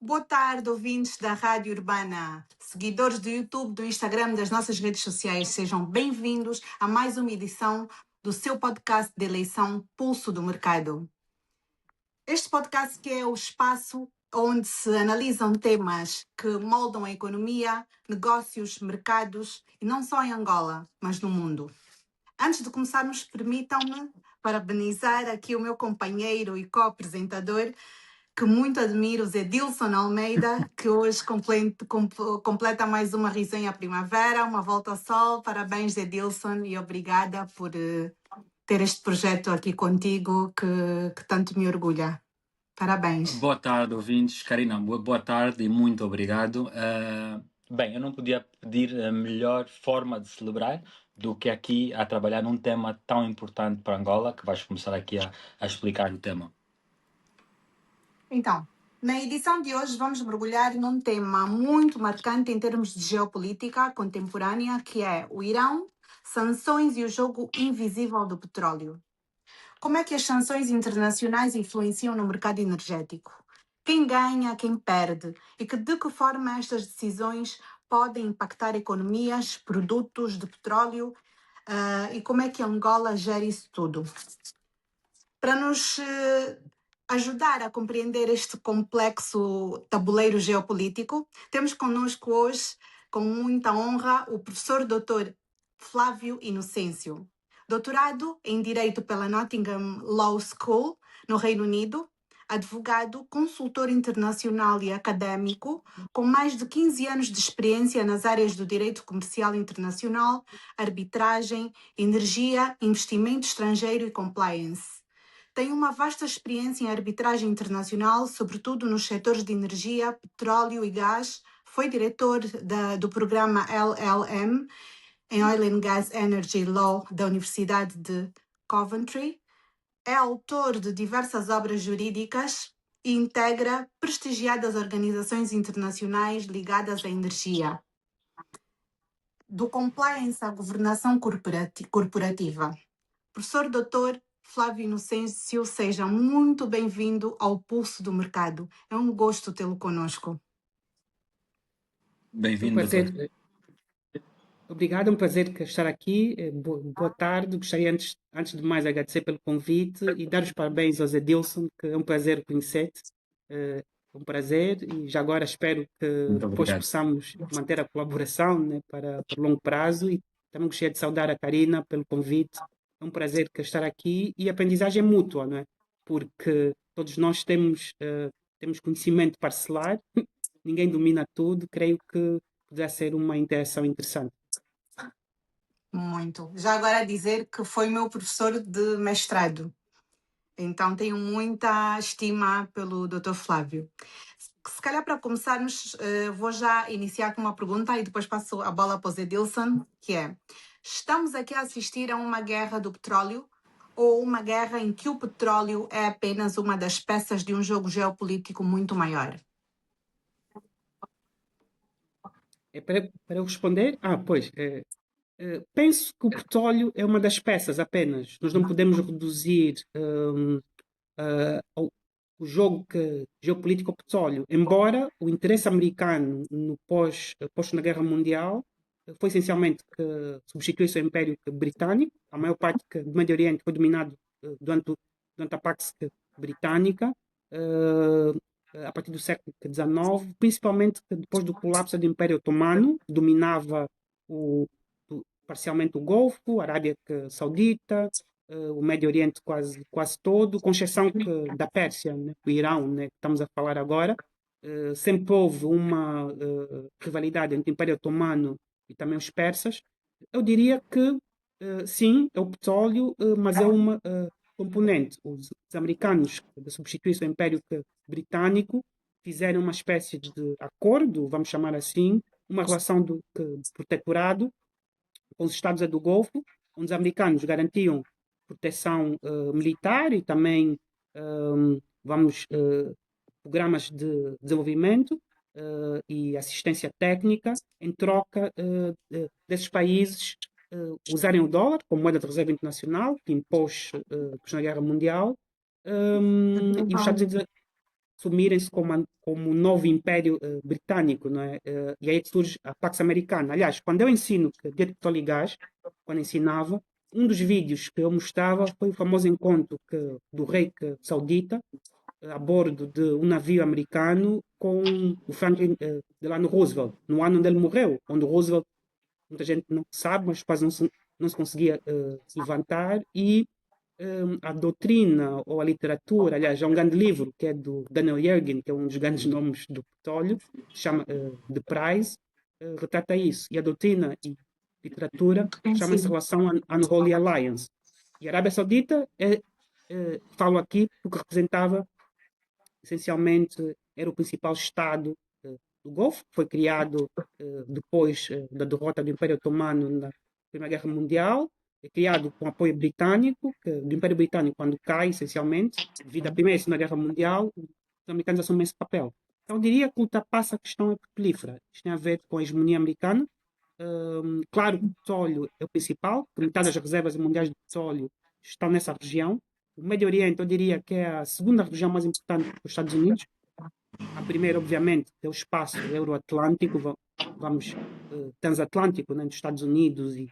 Boa tarde, ouvintes da Rádio Urbana, seguidores do YouTube, do Instagram, das nossas redes sociais. Sejam bem-vindos a mais uma edição do seu podcast de eleição Pulso do Mercado. Este podcast que é o espaço onde se analisam temas que moldam a economia, negócios, mercados, e não só em Angola, mas no mundo. Antes de começarmos, permitam-me parabenizar aqui o meu companheiro e co-apresentador, que muito admiro, Zé Dilson Almeida, que hoje completa mais uma resenha primavera, uma volta ao sol. Parabéns, Zé Dilson, e obrigada por ter este projeto aqui contigo, que tanto me orgulha. Parabéns. Boa tarde, ouvintes. Karina, boa tarde e muito obrigado. Bem, eu não podia pedir a melhor forma de celebrar do que aqui a trabalhar num tema tão importante para Angola, que vais começar aqui a explicar o tema. Então, na edição de hoje vamos mergulhar num tema muito marcante em termos de geopolítica contemporânea, que é o Irão, sanções e o jogo invisível do petróleo. Como é que as sanções internacionais influenciam no mercado energético? Quem ganha, quem perde? E de que forma estas decisões podem impactar economias, produtos de petróleo? E como é que Angola gera isso tudo? Para nos ajudar a compreender este complexo tabuleiro geopolítico, temos connosco hoje, com muita honra, o professor Dr. Flávio Inocêncio, doutorado em Direito pela Nottingham Law School, no Reino Unido, advogado, consultor internacional e académico, com mais de 15 anos de experiência nas áreas do direito comercial internacional, arbitragem, energia, investimento estrangeiro e compliance. Tem uma vasta experiência em arbitragem internacional, sobretudo nos setores de energia, petróleo e gás. Foi diretor do programa LLM em Oil and Gas Energy Law da Universidade de Coventry. É autor de diversas obras jurídicas e integra prestigiadas organizações internacionais ligadas à energia, do compliance à governação corporativa. Professor Dr. Flávio Inocêncio, seja muito bem-vindo ao Pulso do Mercado. É um gosto tê-lo conosco. Bem-vindo, doutor. Obrigado, é um prazer estar aqui. Boa tarde. Gostaria, antes de mais, agradecer pelo convite e dar os parabéns ao Zé Dilson, que é um prazer conhecer-te. É um prazer e já agora espero que depois possamos manter a colaboração, né, para longo prazo. E também gostaria de saudar a Karina pelo convite. É um prazer estar aqui e a aprendizagem é mútua, não é? Porque todos nós temos conhecimento parcelar, ninguém domina tudo. Creio que poderá ser uma interação interessante. Muito. Já agora dizer que foi meu professor de mestrado. Então tenho muita estima pelo Dr. Flávio. Se calhar para começarmos, vou já iniciar com uma pergunta e depois passo a bola para o Zé Dilson, que é: estamos aqui a assistir a uma guerra do petróleo ou uma guerra em que o petróleo é apenas uma das peças de um jogo geopolítico muito maior? Para eu responder? Penso que o petróleo é uma das peças apenas. Nós não podemos reduzir o jogo geopolítico ao petróleo. Embora o interesse americano no pós-Segunda Guerra Mundial foi essencialmente que substituísse o Império Britânico. A maior parte do Médio Oriente foi dominado durante a Pax Britânica. A partir do século XIX, principalmente depois do colapso do Império Otomano, dominava parcialmente o Golfo, a Arábia Saudita, o Médio Oriente quase todo, com exceção da Pérsia, né, o Irão, né, que estamos a falar agora. Sempre houve uma rivalidade entre o Império Otomano e também os persas. Eu diria que sim, é o petróleo, mas é uma componente. Os americanos, da substituição do Império Britânico, fizeram uma espécie de acordo, vamos chamar assim, uma relação de protetorado com os Estados do Golfo, onde os americanos garantiam proteção militar e também programas de desenvolvimento e assistência técnica em troca desses países usarem o dólar como moeda de reserva internacional, que impôs depois na Guerra Mundial, e os Estados Unidos assumirem-se como um novo império britânico, não é? E aí é que surge a Pax Americana. Aliás, quando eu ensino dia de petróleo e gás, quando ensinava, um dos vídeos que eu mostrava foi o famoso encontro do rei saudita a bordo de um navio americano com o Franklin Delano Roosevelt, no ano onde ele morreu, onde o Roosevelt, muita gente não sabe, mas quase não se conseguia levantar, e a doutrina ou a literatura, aliás, há um grande livro que é do Daniel Yergin, que é um dos grandes nomes do petróleo, se chama The Price, retrata isso. E a doutrina e literatura chama-se Sim. relação Unholy Alliance. E a Arábia Saudita, falo aqui porque representava, essencialmente, era o principal Estado do Golfo, foi criado depois da derrota do Império Otomano na Primeira Guerra Mundial, é criado com apoio britânico, do Império Britânico quando cai, essencialmente, devido à Primeira e Segunda Guerra Mundial, os americanos assumem esse papel. Então, eu diria que ultrapassa a questão petrolífera. Isto tem a ver com a hegemonia americana. Claro que o petróleo é o principal, que metade das reservas mundiais de petróleo estão nessa região. O Médio Oriente, eu diria que é a segunda região mais importante dos Estados Unidos. A primeira, obviamente, é o espaço euroatlântico, vamos, transatlântico, né, dos Estados Unidos e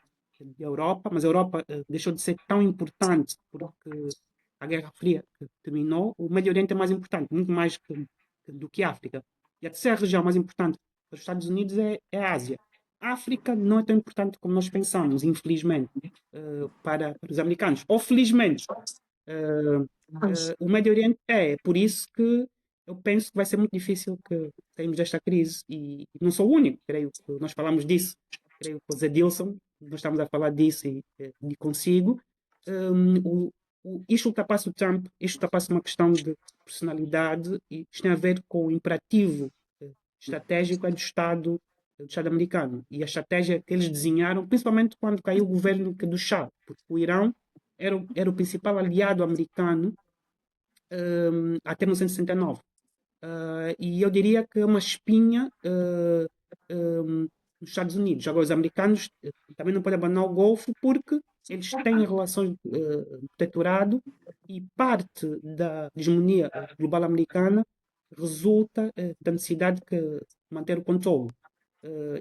da Europa, mas a Europa deixou de ser tão importante porque a Guerra Fria terminou. O Médio Oriente é mais importante, muito mais do que a África. E a terceira região mais importante para os Estados Unidos é a Ásia. A África não é tão importante como nós pensamos, infelizmente, para os americanos. Ou felizmente, o Médio Oriente é por isso que eu penso que vai ser muito difícil que tenhamos esta crise e não sou o único, creio que nós falamos disso, creio que o Zé Dilson, nós estamos a falar disso e consigo. Isto ultrapassa o Trump, isto ultrapassa uma questão de personalidade e isto tem a ver com o imperativo estratégico do Estado americano e a estratégia que eles desenharam, principalmente quando caiu o governo do Shah, porque o Irão era o principal aliado americano até 1969. E eu diria que é uma espinha nos Estados Unidos. Agora, os americanos também não podem abandonar o Golfo porque eles têm relações de protetorado e parte da hegemonia global americana resulta da necessidade de manter o controle.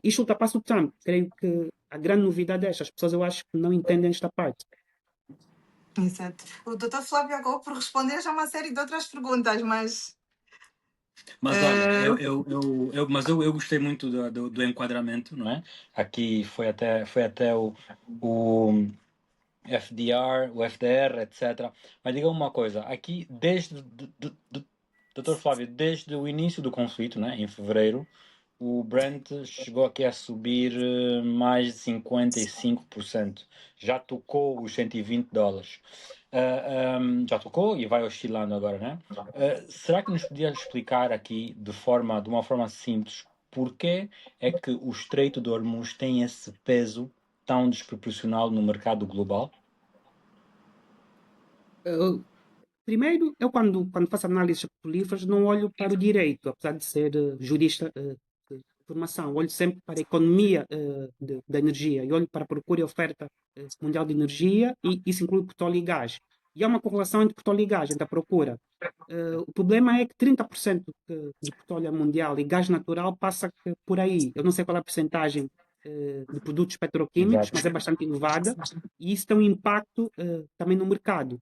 Isto ultrapassa o Trump. Creio que a grande novidade é esta. As pessoas, eu acho, que não entendem esta parte. Exato. O doutor Flávio acabou por responder já uma série de outras perguntas, mas Mas olha, eu gostei muito do enquadramento, não é? Aqui foi até o FDR, o FDR, etc. Mas diga uma coisa, aqui Dr. Flávio, desde o início do conflito, né, em fevereiro, o Brent chegou aqui a subir mais de 55%. Já tocou os $120. Já tocou e vai oscilando agora, né? Será que nos podia explicar aqui de uma forma simples porquê é que o Estreito de Hormuz tem esse peso tão desproporcional no mercado global? Primeiro, eu quando faço análises petrolíferas não olho para o direito, apesar de ser jurista de formação, olho sempre para a economia da energia, e olho para a procura e oferta mundial de energia, e isso inclui petróleo e gás. E há uma correlação entre petróleo e gás, entre a procura. O problema é que 30% de petróleo mundial e gás natural passa por aí. Eu não sei qual é a percentagem de produtos petroquímicos, Exato. mas é bastante elevada, e isso tem um impacto também no mercado.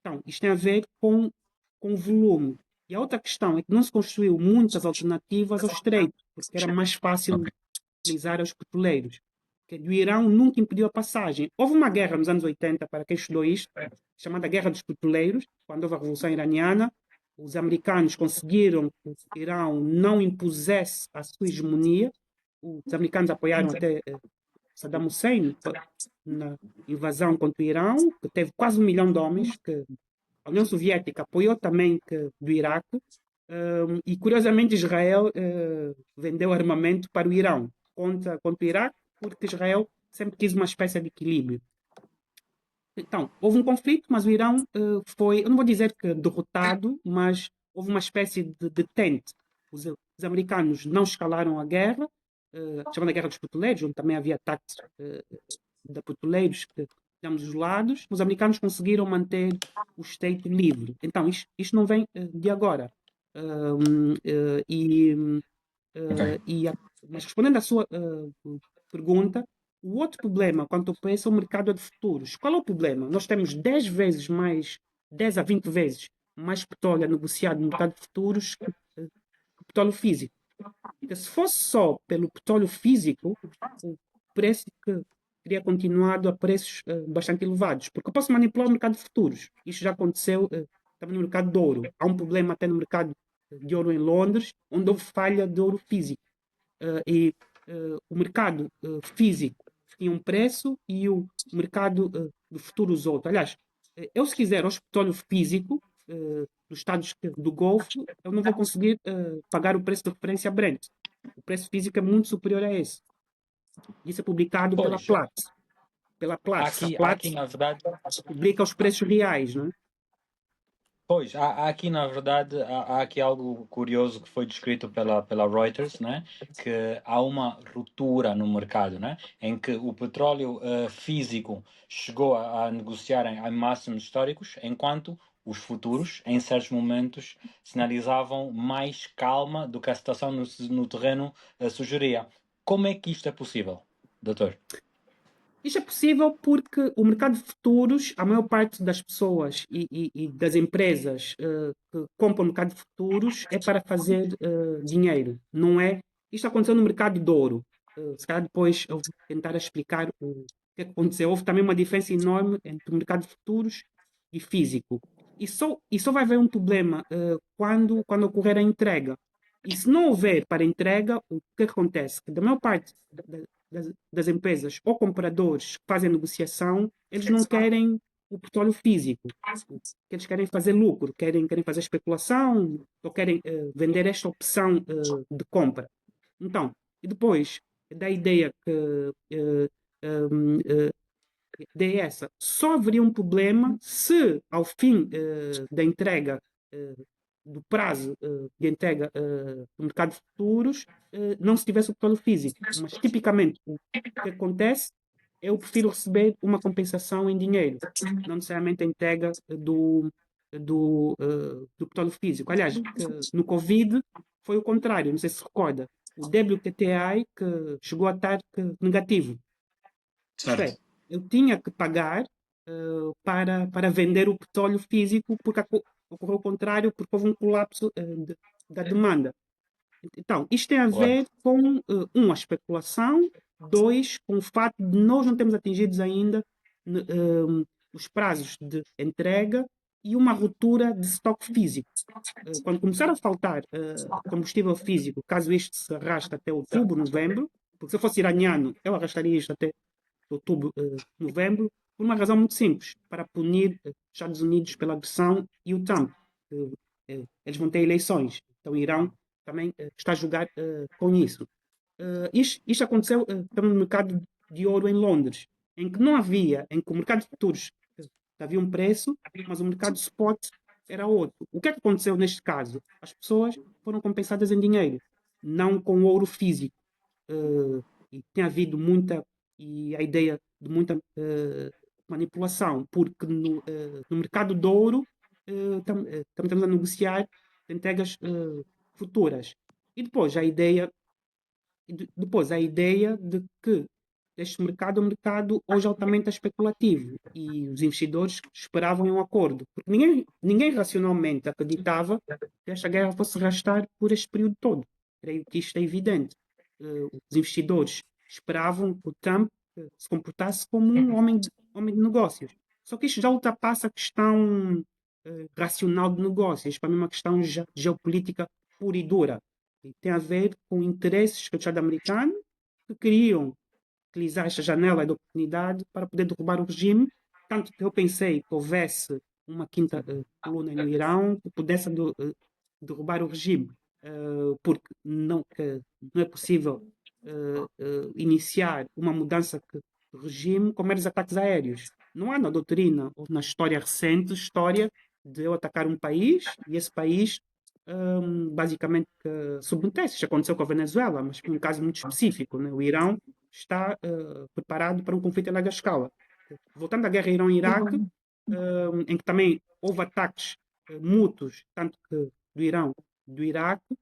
Então, isto tem a ver com o volume. E a outra questão é que não se construiu muitas alternativas ao estreito, porque era mais fácil Ok. utilizar os petroleiros. Porque o Irão nunca impediu a passagem. Houve uma guerra nos anos 80, para quem estudou isto, chamada Guerra dos Petroleiros, quando houve a Revolução Iraniana. Os americanos conseguiram que o Irão não impusesse a sua hegemonia. Os americanos apoiaram até Saddam Hussein na invasão contra o Irão, que teve quase 1 milhão de homens, que a União Soviética apoiou também do Iraque, e curiosamente Israel vendeu armamento para o Irão contra o Iraque, porque Israel sempre quis uma espécie de equilíbrio. Então, houve um conflito, mas o Irão foi, eu não vou dizer que derrotado, mas houve uma espécie de detente. Os americanos não escalaram a guerra, chamada Guerra dos Petroleiros, onde também havia ataques de petroleiros de ambos os lados. Os americanos conseguiram manter o Estreito livre. Então, isto não vem de agora. Um, e, Ok. mas respondendo à sua pergunta, o outro problema quanto ao preço é o mercado de futuros. Qual é o problema? Nós temos 10 vezes mais, 10 a 20 vezes mais petróleo negociado no mercado de futuros que petróleo físico. Porque se fosse só pelo petróleo físico, o preço que teria continuado a preços bastante elevados. Porque eu posso manipular o mercado de futuros. Isto já aconteceu também no mercado de ouro. Há um problema até no mercado de ouro em Londres, onde houve falha de ouro físico. O mercado físico tinha um preço e o mercado de futuros outro. Aliás, eu se quiser hoje petróleo físico dos Estados do Golfo, eu não vou conseguir pagar o preço de referência Brent. O preço físico é muito superior a esse. Isso é publicado pela Pois, Platts. Pela Platts. A há aqui Platts na verdade. publica os preços reais, não é? Pois, há aqui na verdade há aqui algo curioso que foi descrito pela Reuters, né? Que há uma ruptura no mercado, né? Em que o petróleo físico chegou a negociar em máximos históricos, enquanto os futuros, em certos momentos, sinalizavam mais calma do que a situação no terreno sugeria. Como é que isto é possível, doutor? Isto é possível porque o mercado de futuros, a maior parte das pessoas e das empresas que compram o mercado de futuros é para fazer dinheiro, não é? Isto aconteceu no mercado de ouro. Se calhar depois eu vou tentar explicar o que aconteceu. Houve também uma diferença enorme entre o mercado de futuros e físico. E só vai haver um problema quando ocorrer a entrega. E se não houver para entrega, o que acontece? Que da maior parte das empresas ou compradores que fazem negociação, eles não querem o petróleo físico. O que eles querem fazer lucro, querem fazer especulação ou querem vender esta opção de compra. Então, e depois da ideia que ideia é essa. Só haveria um problema se, ao fim da entrega do prazo de entrega do mercado de futuros, não se tivesse o petróleo físico. Mas, tipicamente, o que acontece é eu prefiro receber uma compensação em dinheiro, não necessariamente a entrega do petróleo físico. Aliás, no Covid foi o contrário, não sei se recorda. O WTI que chegou a estar negativo. Isto é, Certo. eu tinha que pagar para vender o petróleo físico porque ocorreu o contrário, porque houve um colapso da demanda. Então, isto tem a Claro. ver com, a especulação, dois, com o facto de nós não termos atingido ainda os prazos de entrega e uma ruptura de estoque físico. Quando começar a faltar combustível físico, caso isto se arraste até outubro, novembro, porque se eu fosse iraniano, eu arrastaria isto até outubro, novembro, por uma razão muito simples, para punir os Estados Unidos pela agressão e o Trump. Eles vão ter eleições, então o Irão também está a jogar com isso. Isto aconteceu também no mercado de ouro em Londres, em que o mercado de futuros havia um preço, mas o mercado spot era outro. O que é que aconteceu neste caso? As pessoas foram compensadas em dinheiro, não com ouro físico. E tem havido muita e a ideia de muita manipulação, porque no mercado de ouro também estamos a negociar entregas futuras. E depois a ideia de que este mercado é um mercado hoje altamente especulativo e os investidores esperavam um acordo. Porque ninguém racionalmente acreditava que esta guerra fosse arrastar por este período todo. Creio que isto é evidente. Os investidores esperavam que o Trump se comportasse como um homem de negócios. Só que isto já ultrapassa a questão racional de negócios, para mim é uma questão geopolítica pura e dura. E tem a ver com interesses do Estado americano que queriam utilizar esta janela de oportunidade para poder derrubar o regime, tanto que eu pensei que houvesse uma quinta coluna no Irão que pudesse derrubar o regime, porque não é possível iniciar uma mudança de regime com meros ataques aéreos. Não há na doutrina ou na história recente história de eu atacar um país e esse país basicamente submetesse. Isso aconteceu com a Venezuela, mas foi um caso muito específico. Né? O Irão está preparado para um conflito em larga escala. Voltando à guerra Irão-Iraque, em que também houve ataques mútuos, tanto que do Irão do Iraque,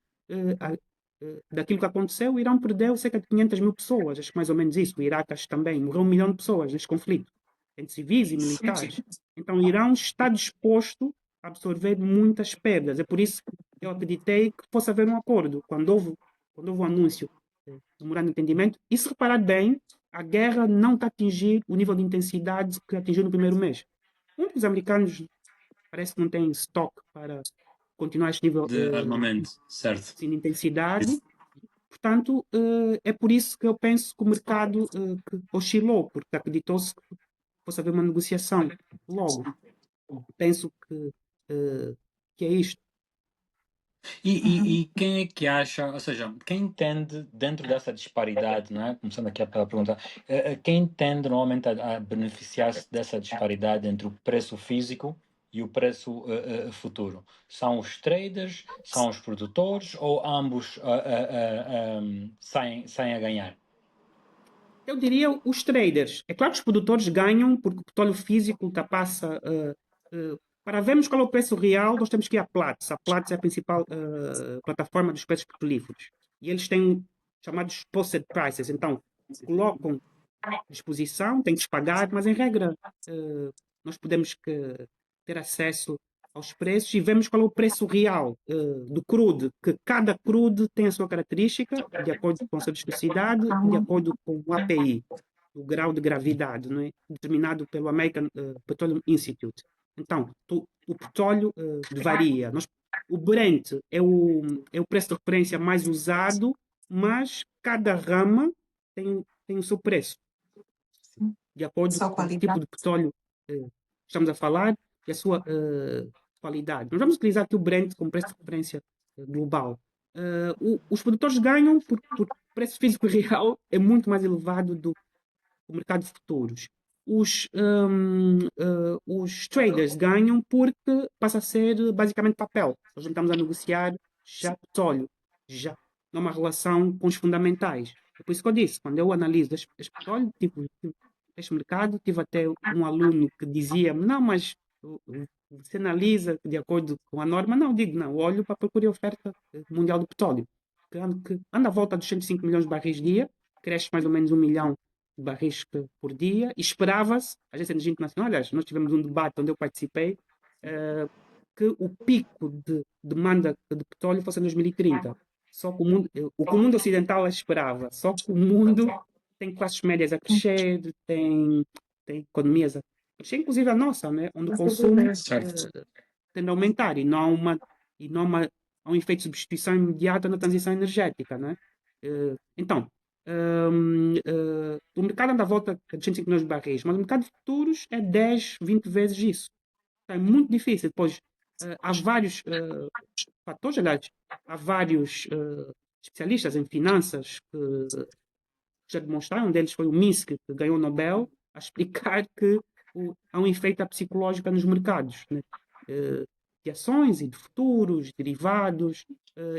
daquilo que aconteceu, o Irão perdeu cerca de 500 mil pessoas, acho que mais ou menos isso. O Iraque, acho que também, morreu 1 milhão de pessoas neste conflito, entre civis e militares. Então, o Irão está disposto a absorver muitas perdas. É por isso que eu acreditei que fosse haver um acordo. Quando houve o anúncio do memorando de entendimento, e se reparar bem, a guerra não está a atingir o nível de intensidade que atingiu no primeiro mês. Os americanos parece que não têm estoque para continuar este nível De armamento, certo. assim, de intensidade. Portanto, é por isso que eu penso que o mercado que oscilou, porque acreditou-se que fosse haver uma negociação. Logo, penso que é isto. E quem é que acha, ou seja, quem entende dentro dessa disparidade, não é? Começando aqui pela pergunta, quem tende normalmente a beneficiar-se dessa disparidade entre o preço físico e o preço futuro? São os traders, são os produtores ou ambos saem a ganhar? Eu diria os traders. É claro que os produtores ganham porque o petróleo físico ultrapassa. Para vermos qual é o preço real, nós temos que ir à Platts. A Platts é a principal plataforma dos preços petrolíferos. E eles têm chamados posted prices. Então, colocam à disposição, tem que se pagar, mas em regra nós podemos ter acesso aos preços e vemos qual é o preço real do crude, que cada crude tem a sua característica, de acordo com a sua viscosidade e de acordo com o API, o grau de gravidade, não é? Determinado pelo American Petroleum Institute. Então, o petróleo varia. O Brent é o preço de referência mais usado, mas cada rama tem o seu preço, de acordo Só com o tipo qualidade. de petróleo estamos a falar e a sua qualidade. Nós vamos utilizar aqui o Brent como preço de referência global. Os produtores ganham porque o preço físico real é muito mais elevado do que o mercado de futuros. Os traders ganham porque passa a ser basicamente papel. Nós não estamos a negociar já petróleo, já não há uma relação com os fundamentais. É por isso que eu disse, quando eu analiso este petróleo, tipo, este mercado, tive até um aluno que dizia, não, mas você analisa de acordo com a norma? Não, digo, não, olho para a procura e oferta mundial do petróleo, que anda à volta dos 105 milhões de barris dia, cresce mais ou menos 1 milhão de barris por dia, e esperava-se, a Agência de Energia Internacional, aliás, nós tivemos um debate onde eu participei, que o pico de demanda de petróleo fosse em 2030. Só que o que o mundo ocidental esperava, só que o mundo tem classes médias a crescer, tem economias a crescer, inclusive a nossa, né? Onde o consumo tende a aumentar e há um efeito de substituição imediata na transição energética. Né? Então, o mercado anda à volta de 105 milhões de barris, mas o mercado de futuros é 10, 20 vezes isso. Então, é muito difícil. Depois, há vários fatores, aliás, há vários especialistas em finanças que já demonstraram, um deles foi o Minsky, que ganhou o Nobel, a explicar que há um efeito psicológico nos mercados, né? De ações e de futuros, derivados,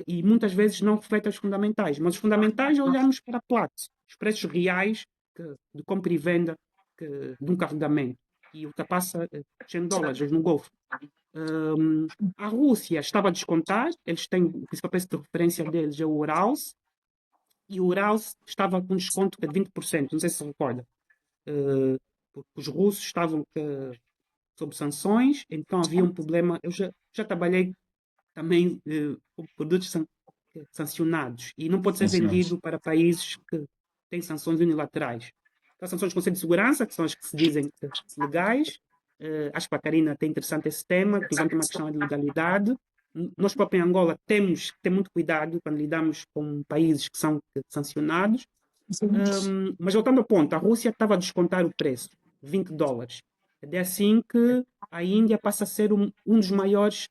e muitas vezes não reflete os fundamentais. Mas os fundamentais olhamos para a Platts, os preços reais de compra e venda de um carregamento, e ultrapassa $100 no Golfo. A Rússia estava a descontar, eles têm o principal preço de referência deles é o Urals, e o Urals estava com desconto de 20%, não sei se se recorda. Porque os russos estavam sob sanções, então havia um problema. Eu já trabalhei também com produtos sancionados e não pode ser vendido para países que têm sanções unilaterais. Então, as sanções do Conselho de Segurança, que são as que se dizem legais. Acho que a Karina tem interessante esse tema, que levanta uma questão de legalidade. Nós próprios em Angola temos que ter muito cuidado quando lidamos com países que são sancionados. Mas voltando ao ponto, a Rússia estava a descontar o preço, $20. É assim que a Índia passa a ser um dos maiores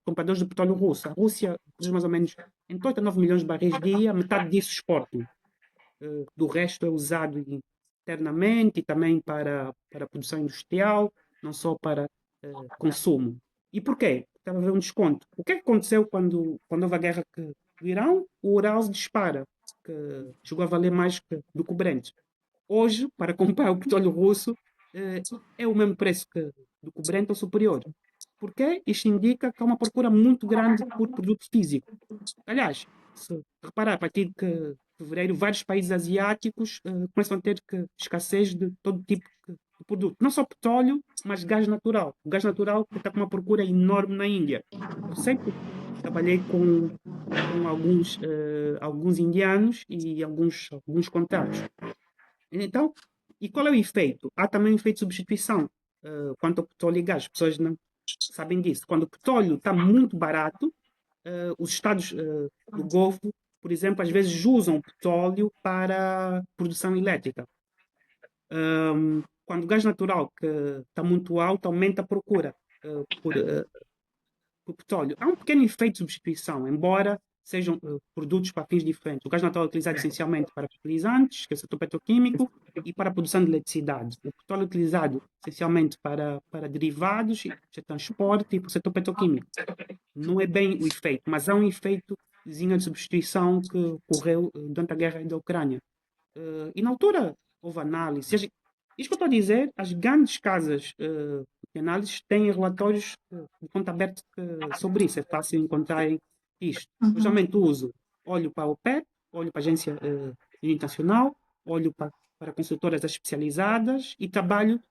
compradores de petróleo russo. A Rússia produz mais ou menos entre 8 a 9 milhões de barris dia, metade disso exporta. Do resto é usado internamente e também para a produção industrial, não só para consumo. E porquê? Estava a haver um desconto. O que é que aconteceu quando houve a guerra do Irão? O Urals dispara, que chegou a valer mais do que o Brent. Hoje, para comprar o petróleo russo, é o mesmo preço do que o Brent ou superior. Porque isto indica que há uma procura muito grande por produto físico. Aliás, se reparar, a partir de fevereiro, vários países asiáticos começam a ter escassez de todo tipo de produto. Não só petróleo, mas gás natural. O gás natural está com uma procura enorme na Índia. Eu sei porque trabalhei com alguns indianos e alguns contatos. Então, e qual é o efeito? Há também um efeito de substituição quanto ao petróleo e gás. As pessoas não sabem disso. Quando o petróleo está muito barato, os estados do Golfo, por exemplo, às vezes usam o petróleo para produção elétrica. Quando o gás natural que está muito alto, aumenta a procura por petróleo. Há um pequeno efeito de substituição, embora sejam produtos para fins diferentes. O gás natural é utilizado essencialmente para fertilizantes, que é o setor petroquímico, e para a produção de eletricidade. O petróleo é utilizado essencialmente para derivados, para transporte e para o setor petroquímico. Não é bem o efeito, mas há um efeito de substituição que ocorreu durante a guerra da Ucrânia. E na altura houve análise. Isto que eu estou a dizer, as grandes casas de análise têm relatórios de conta aberta sobre isso. É fácil encontrar isto. Eu geralmente uso, olho para a OPEP, olho para a Agência Internacional, olho para consultoras especializadas e trabalho.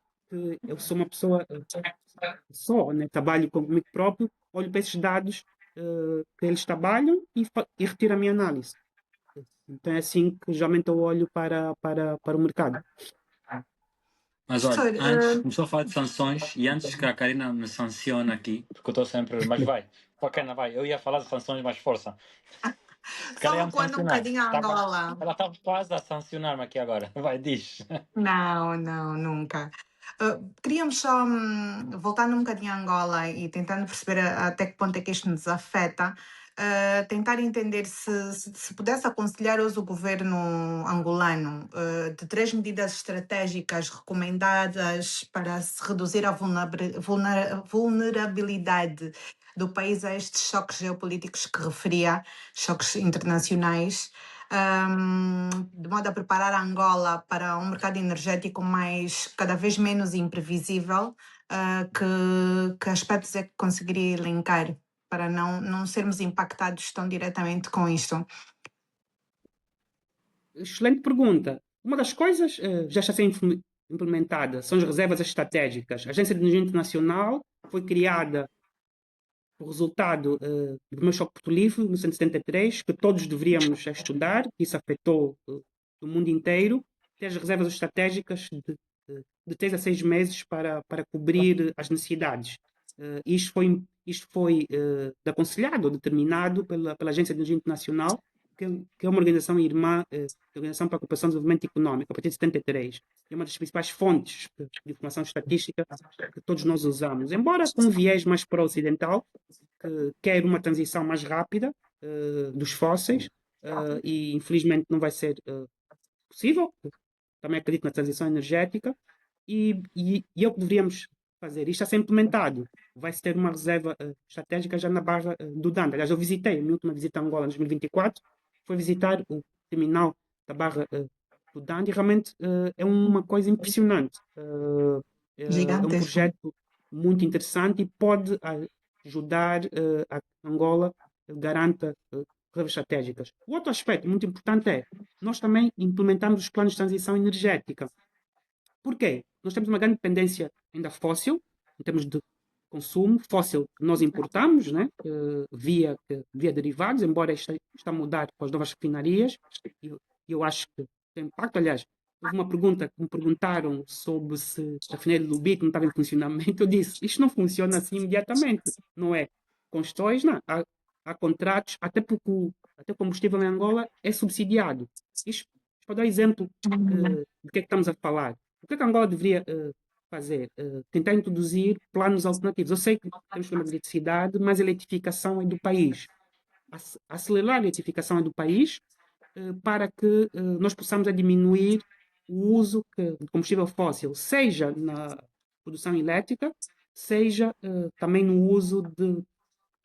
Eu sou uma pessoa só, né? Trabalho comigo próprio, olho para esses dados que eles trabalham e retiro a minha análise. Então é assim que geralmente eu olho para o mercado. Mas olha, Professor, antes começou a falar de sanções e antes que a Karina me sancione aqui, porque eu estou sempre, mas vai, bacana, vai, eu ia falar de sanções, mas força. Porque ela só ia me recuando um sancionar. bocadinho a Angola. Ela estava quase a sancionar-me aqui agora. Vai, diz. Não, não, nunca. Queríamos só, voltando um bocadinho a Angola e tentando perceber até que ponto é que isto nos afeta, tentar entender se pudesse aconselhar hoje o governo angolano de 3 medidas estratégicas recomendadas para se reduzir a vulnerabilidade do país a estes choques geopolíticos que referia, choques internacionais, de modo a preparar a Angola para um mercado energético cada vez menos imprevisível, que aspectos é que conseguiria elencar para não sermos impactados tão diretamente com isto? Excelente pergunta. Uma das coisas já está sendo implementada são as reservas estratégicas. A Agência de Energia Internacional foi criada por resultado do meu choque petrolífero, em 1973, que todos deveríamos estudar, que isso afetou o mundo inteiro, ter as reservas estratégicas de 3 a 6 meses para cobrir as necessidades. Isto foi aconselhado ou determinado pela Agência de Energia Internacional, que é uma organização irmã da Organização para a Cooperação e Desenvolvimento Econômico, a partir de 73. É uma das principais fontes de informação estatística que todos nós usamos. Embora com um viés mais pró-ocidental, que quer uma transição mais rápida dos fósseis, e infelizmente não vai ser possível. Também acredito na transição energética, e é o que deveríamos fazer. Isto está a ser implementado. Vai-se ter uma reserva estratégica já na Barra do Dante. Aliás, eu visitei, a minha última visita a Angola em 2024, foi visitar o terminal da Barra do Dante, e realmente é uma coisa impressionante. É um Gigantesco. projeto muito interessante e pode ajudar a Angola garanta reservas estratégicas. O outro aspecto muito importante é nós também implementamos os planos de transição energética. Por quê? Nós temos uma grande dependência ainda fóssil, em termos de consumo, fóssil que nós importamos, né? via derivados, embora está a mudar com as novas refinarias, e eu acho que tem impacto. Aliás, houve uma pergunta que me perguntaram sobre se a refinaria do Lubico não estava em funcionamento. Eu disse, isto não funciona assim imediatamente, não é? Constróis, não. Há contratos, até porque o combustível em Angola é subsidiado. Isto, para dar exemplo do que é que estamos a falar. O que é que a Angola deveria fazer? Tentar introduzir planos alternativos. Eu sei que temos problemas de eletricidade, mas a eletrificação é do país. Acelerar a eletrificação é do país para que nós possamos diminuir o uso de combustível fóssil, seja na produção elétrica, seja também no uso de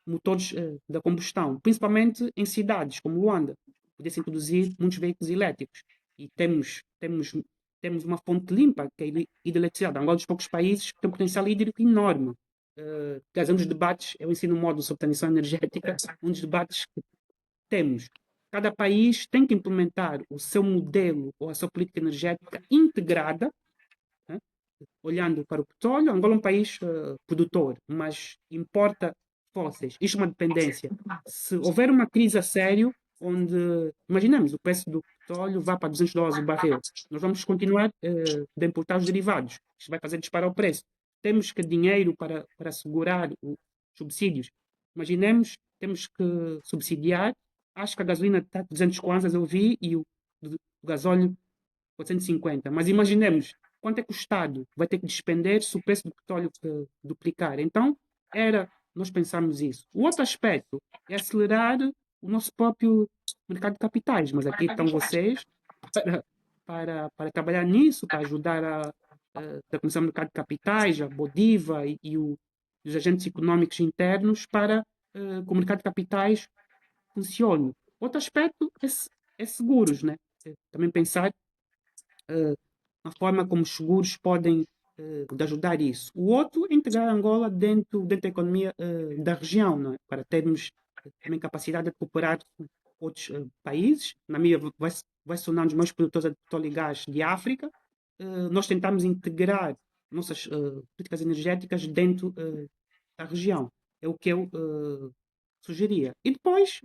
motores da combustão, principalmente em cidades como Luanda. Poder-se introduzir muitos veículos elétricos. E temos uma fonte limpa, que é a hidroeletricidade. Angola é um dos poucos países que tem um potencial hídrico enorme. um dos debates, eu ensino um módulo sobre transição energética, um dos debates que temos. Cada país tem que implementar o seu modelo ou a sua política energética integrada, né? Olhando para o petróleo. Angola é um país produtor, mas importa fósseis. Isto é uma dependência. Se houver uma crise a sério, onde, imaginemos, o preço do petróleo vá para $200 o barril, nós vamos continuar a importar os derivados. Isto vai fazer disparar o preço. Temos que dinheiro para assegurar os subsídios. Imaginemos, temos que subsidiar. Acho que a gasolina está a 200 kwanzas, eu vi, e o gasóleo 450. Mas imaginemos quanto é que o Estado vai ter que despender se o preço do petróleo duplicar. Então, nós pensarmos isso. O outro aspecto é acelerar o nosso próprio mercado de capitais. Mas aqui estão vocês para trabalhar nisso, para ajudar a Comissão de Mercado de Capitais, a Bodiva e os agentes econômicos internos para que o mercado de capitais funcione. Outro aspecto é seguros, né? Também pensar a forma como os seguros podem de ajudar isso. O outro é integrar Angola dentro da economia da região, não é? Para termos também capacidade de cooperar com outros países. Namíbia vai se tornar um dos maiores produtores de petróleo e gás de África. Nós tentamos integrar nossas políticas energéticas dentro da região. É o que eu sugeria. E depois,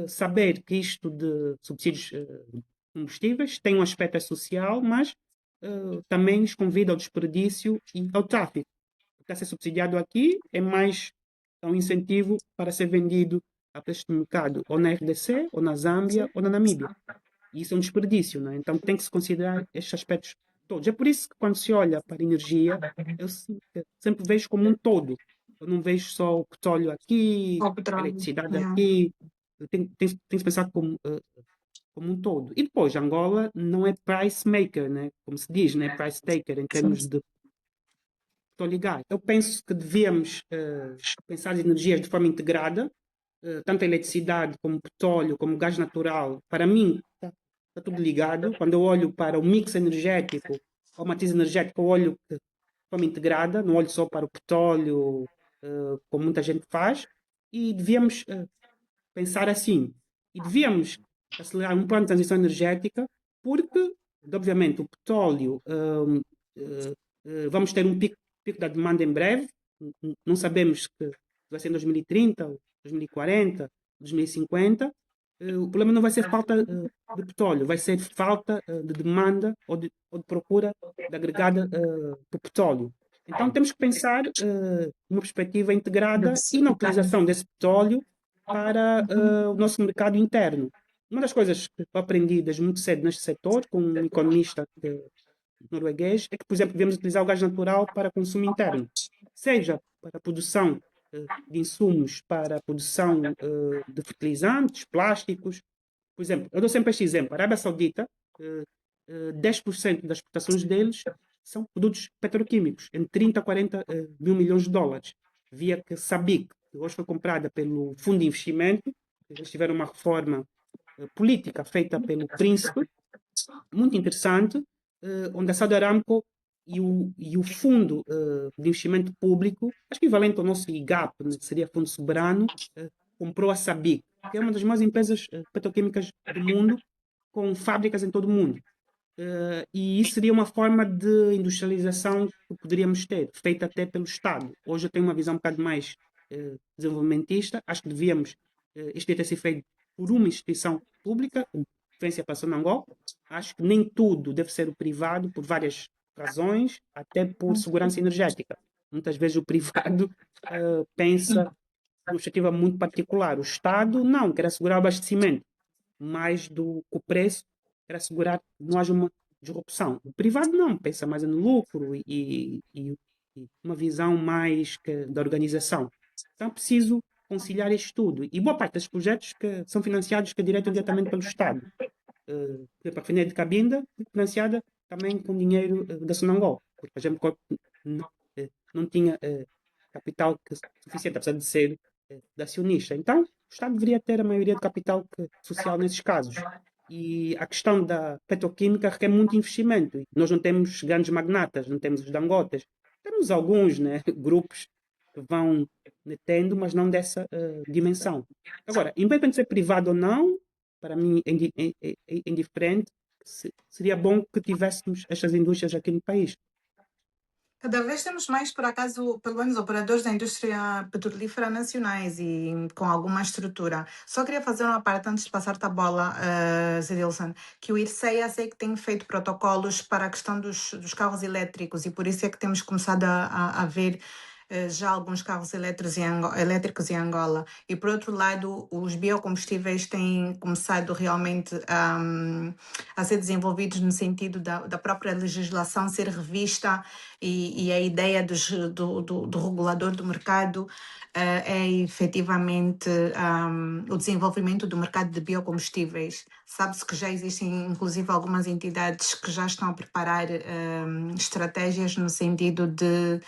saber que isto de subsídios combustíveis tem um aspecto social, mas também nos convida ao desperdício e ao tráfico. O que está a ser subsidiado aqui é mais um incentivo para ser vendido a preço de mercado, ou na RDC, ou na Zâmbia, ou na Namíbia. E isso é um desperdício, né? Então tem que se considerar estes aspectos todos. É por isso que quando se olha para a energia, eu sempre vejo como um todo. Eu não vejo só o petróleo aqui, a eletricidade aqui. Tem que pensar como um todo. E depois, Angola não é price maker, né? Como se diz, né? Price taker em termos de petróleo e gás. Eu penso que devíamos pensar as energias de forma integrada, tanto a eletricidade como petróleo, como gás natural. Para mim, está tudo ligado. Quando eu olho para o mix energético, ou matriz energética, eu olho de forma integrada, não olho só para o petróleo, como muita gente faz, e devíamos pensar assim. E devíamos acelerar um plano de transição energética, porque, obviamente, o petróleo, vamos ter um pico da demanda em breve, não sabemos que vai ser em 2030, 2040, 2050. O problema não vai ser falta de petróleo, vai ser falta de demanda ou de procura de agregada por petróleo. Então temos que pensar numa perspectiva integrada e na utilização desse petróleo para o nosso mercado interno. Uma das coisas que eu aprendi desde muito cedo neste setor, com um economista norueguês, é que, por exemplo, devemos utilizar o gás natural para consumo interno, seja para a produção de insumos, para a produção de fertilizantes, plásticos. Por exemplo, eu dou sempre este exemplo. A Arábia Saudita, 10% das exportações deles são produtos petroquímicos, entre 30 a 40 mil milhões de dólares. Via que SABIC, que hoje foi comprada pelo Fundo de Investimento, eles tiveram uma reforma política feita pelo príncipe, muito interessante, onde a Saudi Aramco e o Fundo de Investimento Público, equivalente ao nosso IGAP, né, que seria Fundo Soberano, comprou a SABIC, que é uma das maiores empresas petroquímicas do mundo, com fábricas em todo o mundo. E isso seria uma forma de industrialização que poderíamos ter, feita até pelo Estado. Hoje eu tenho uma visão um bocado mais desenvolvimentista. Acho que devíamos, isto devia ter sido feito por uma instituição pública, a preferência passou na Angola. Acho que nem tudo deve ser o privado, por várias razões, até por segurança energética. Muitas vezes o privado pensa uma perspectiva muito particular. O Estado não, quer assegurar o abastecimento, mais do que o preço, quer assegurar que não haja uma disrupção. O privado não, pensa mais no lucro e uma visão mais da organização. Então é preciso conciliar isto tudo. E boa parte desses projetos que são financiados direto ou indiretamente pelo Estado. Por exemplo, a refineria de Cabinda, financiada também com dinheiro da Sonangol, porque a gente não tinha capital suficiente, apesar de ser da acionista. Então, o Estado deveria ter a maioria do capital social nesses casos. E a questão da petroquímica requer muito investimento. Nós não temos grandes magnatas, não temos os dangotes. Temos alguns, né, grupos vão tendo, mas não dessa dimensão. Agora, independente de ser privado ou não, para mim é indiferente. Seria bom que tivéssemos estas indústrias aqui no país. Cada vez temos mais, por acaso, pelo menos operadores da indústria petrolífera nacionais e com alguma estrutura. Só queria fazer uma parte antes de passar-te a bola, Zedilson, que o IRCEA sei que tem feito protocolos para a questão dos carros elétricos e por isso é que temos começado a ver já alguns carros elétricos em Angola. E por outro lado, os biocombustíveis têm começado realmente a ser desenvolvidos no sentido da própria legislação ser revista e a ideia do regulador do mercado é efetivamente o desenvolvimento do mercado de biocombustíveis. Sabe-se que já existem, inclusive, algumas entidades que já estão a preparar estratégias no sentido de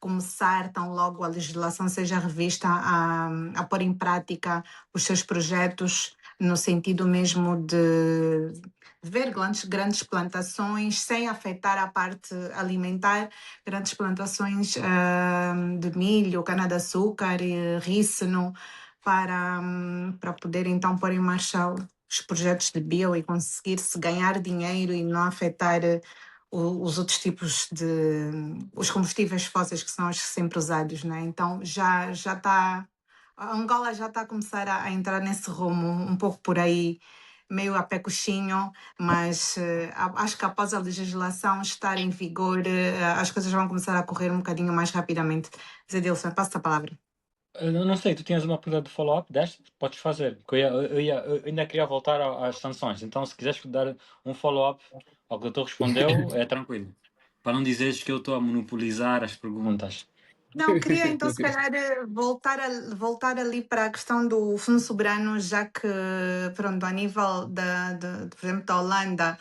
começar, tão logo a legislação seja revista, a pôr em prática os seus projetos no sentido mesmo de ver grandes plantações sem afetar a parte alimentar, grandes plantações de milho, cana-de-açúcar, rícino, para poder então pôr em marcha os projetos de bio e conseguir-se ganhar dinheiro e não afetar os outros tipos de os combustíveis fósseis que são os sempre usados, né? Então já está a Angola já está a começar a entrar nesse rumo um pouco por aí, meio a pé coxinho, mas acho que após a legislação estar em vigor, as coisas vão começar a correr um bocadinho mais rapidamente. Zedilson, passo a palavra. Eu não sei, tu tinhas uma pergunta de follow-up desta? Podes fazer, porque eu ainda queria voltar às sanções. Então, se quiseres dar um follow-up ao que o doutor respondeu, é tranquilo. Para não dizeres que eu estou a monopolizar as perguntas. Não, queria então se calhar voltar ali para a questão do Fundo Soberano, já que, pronto, a nível por exemplo, da Holanda,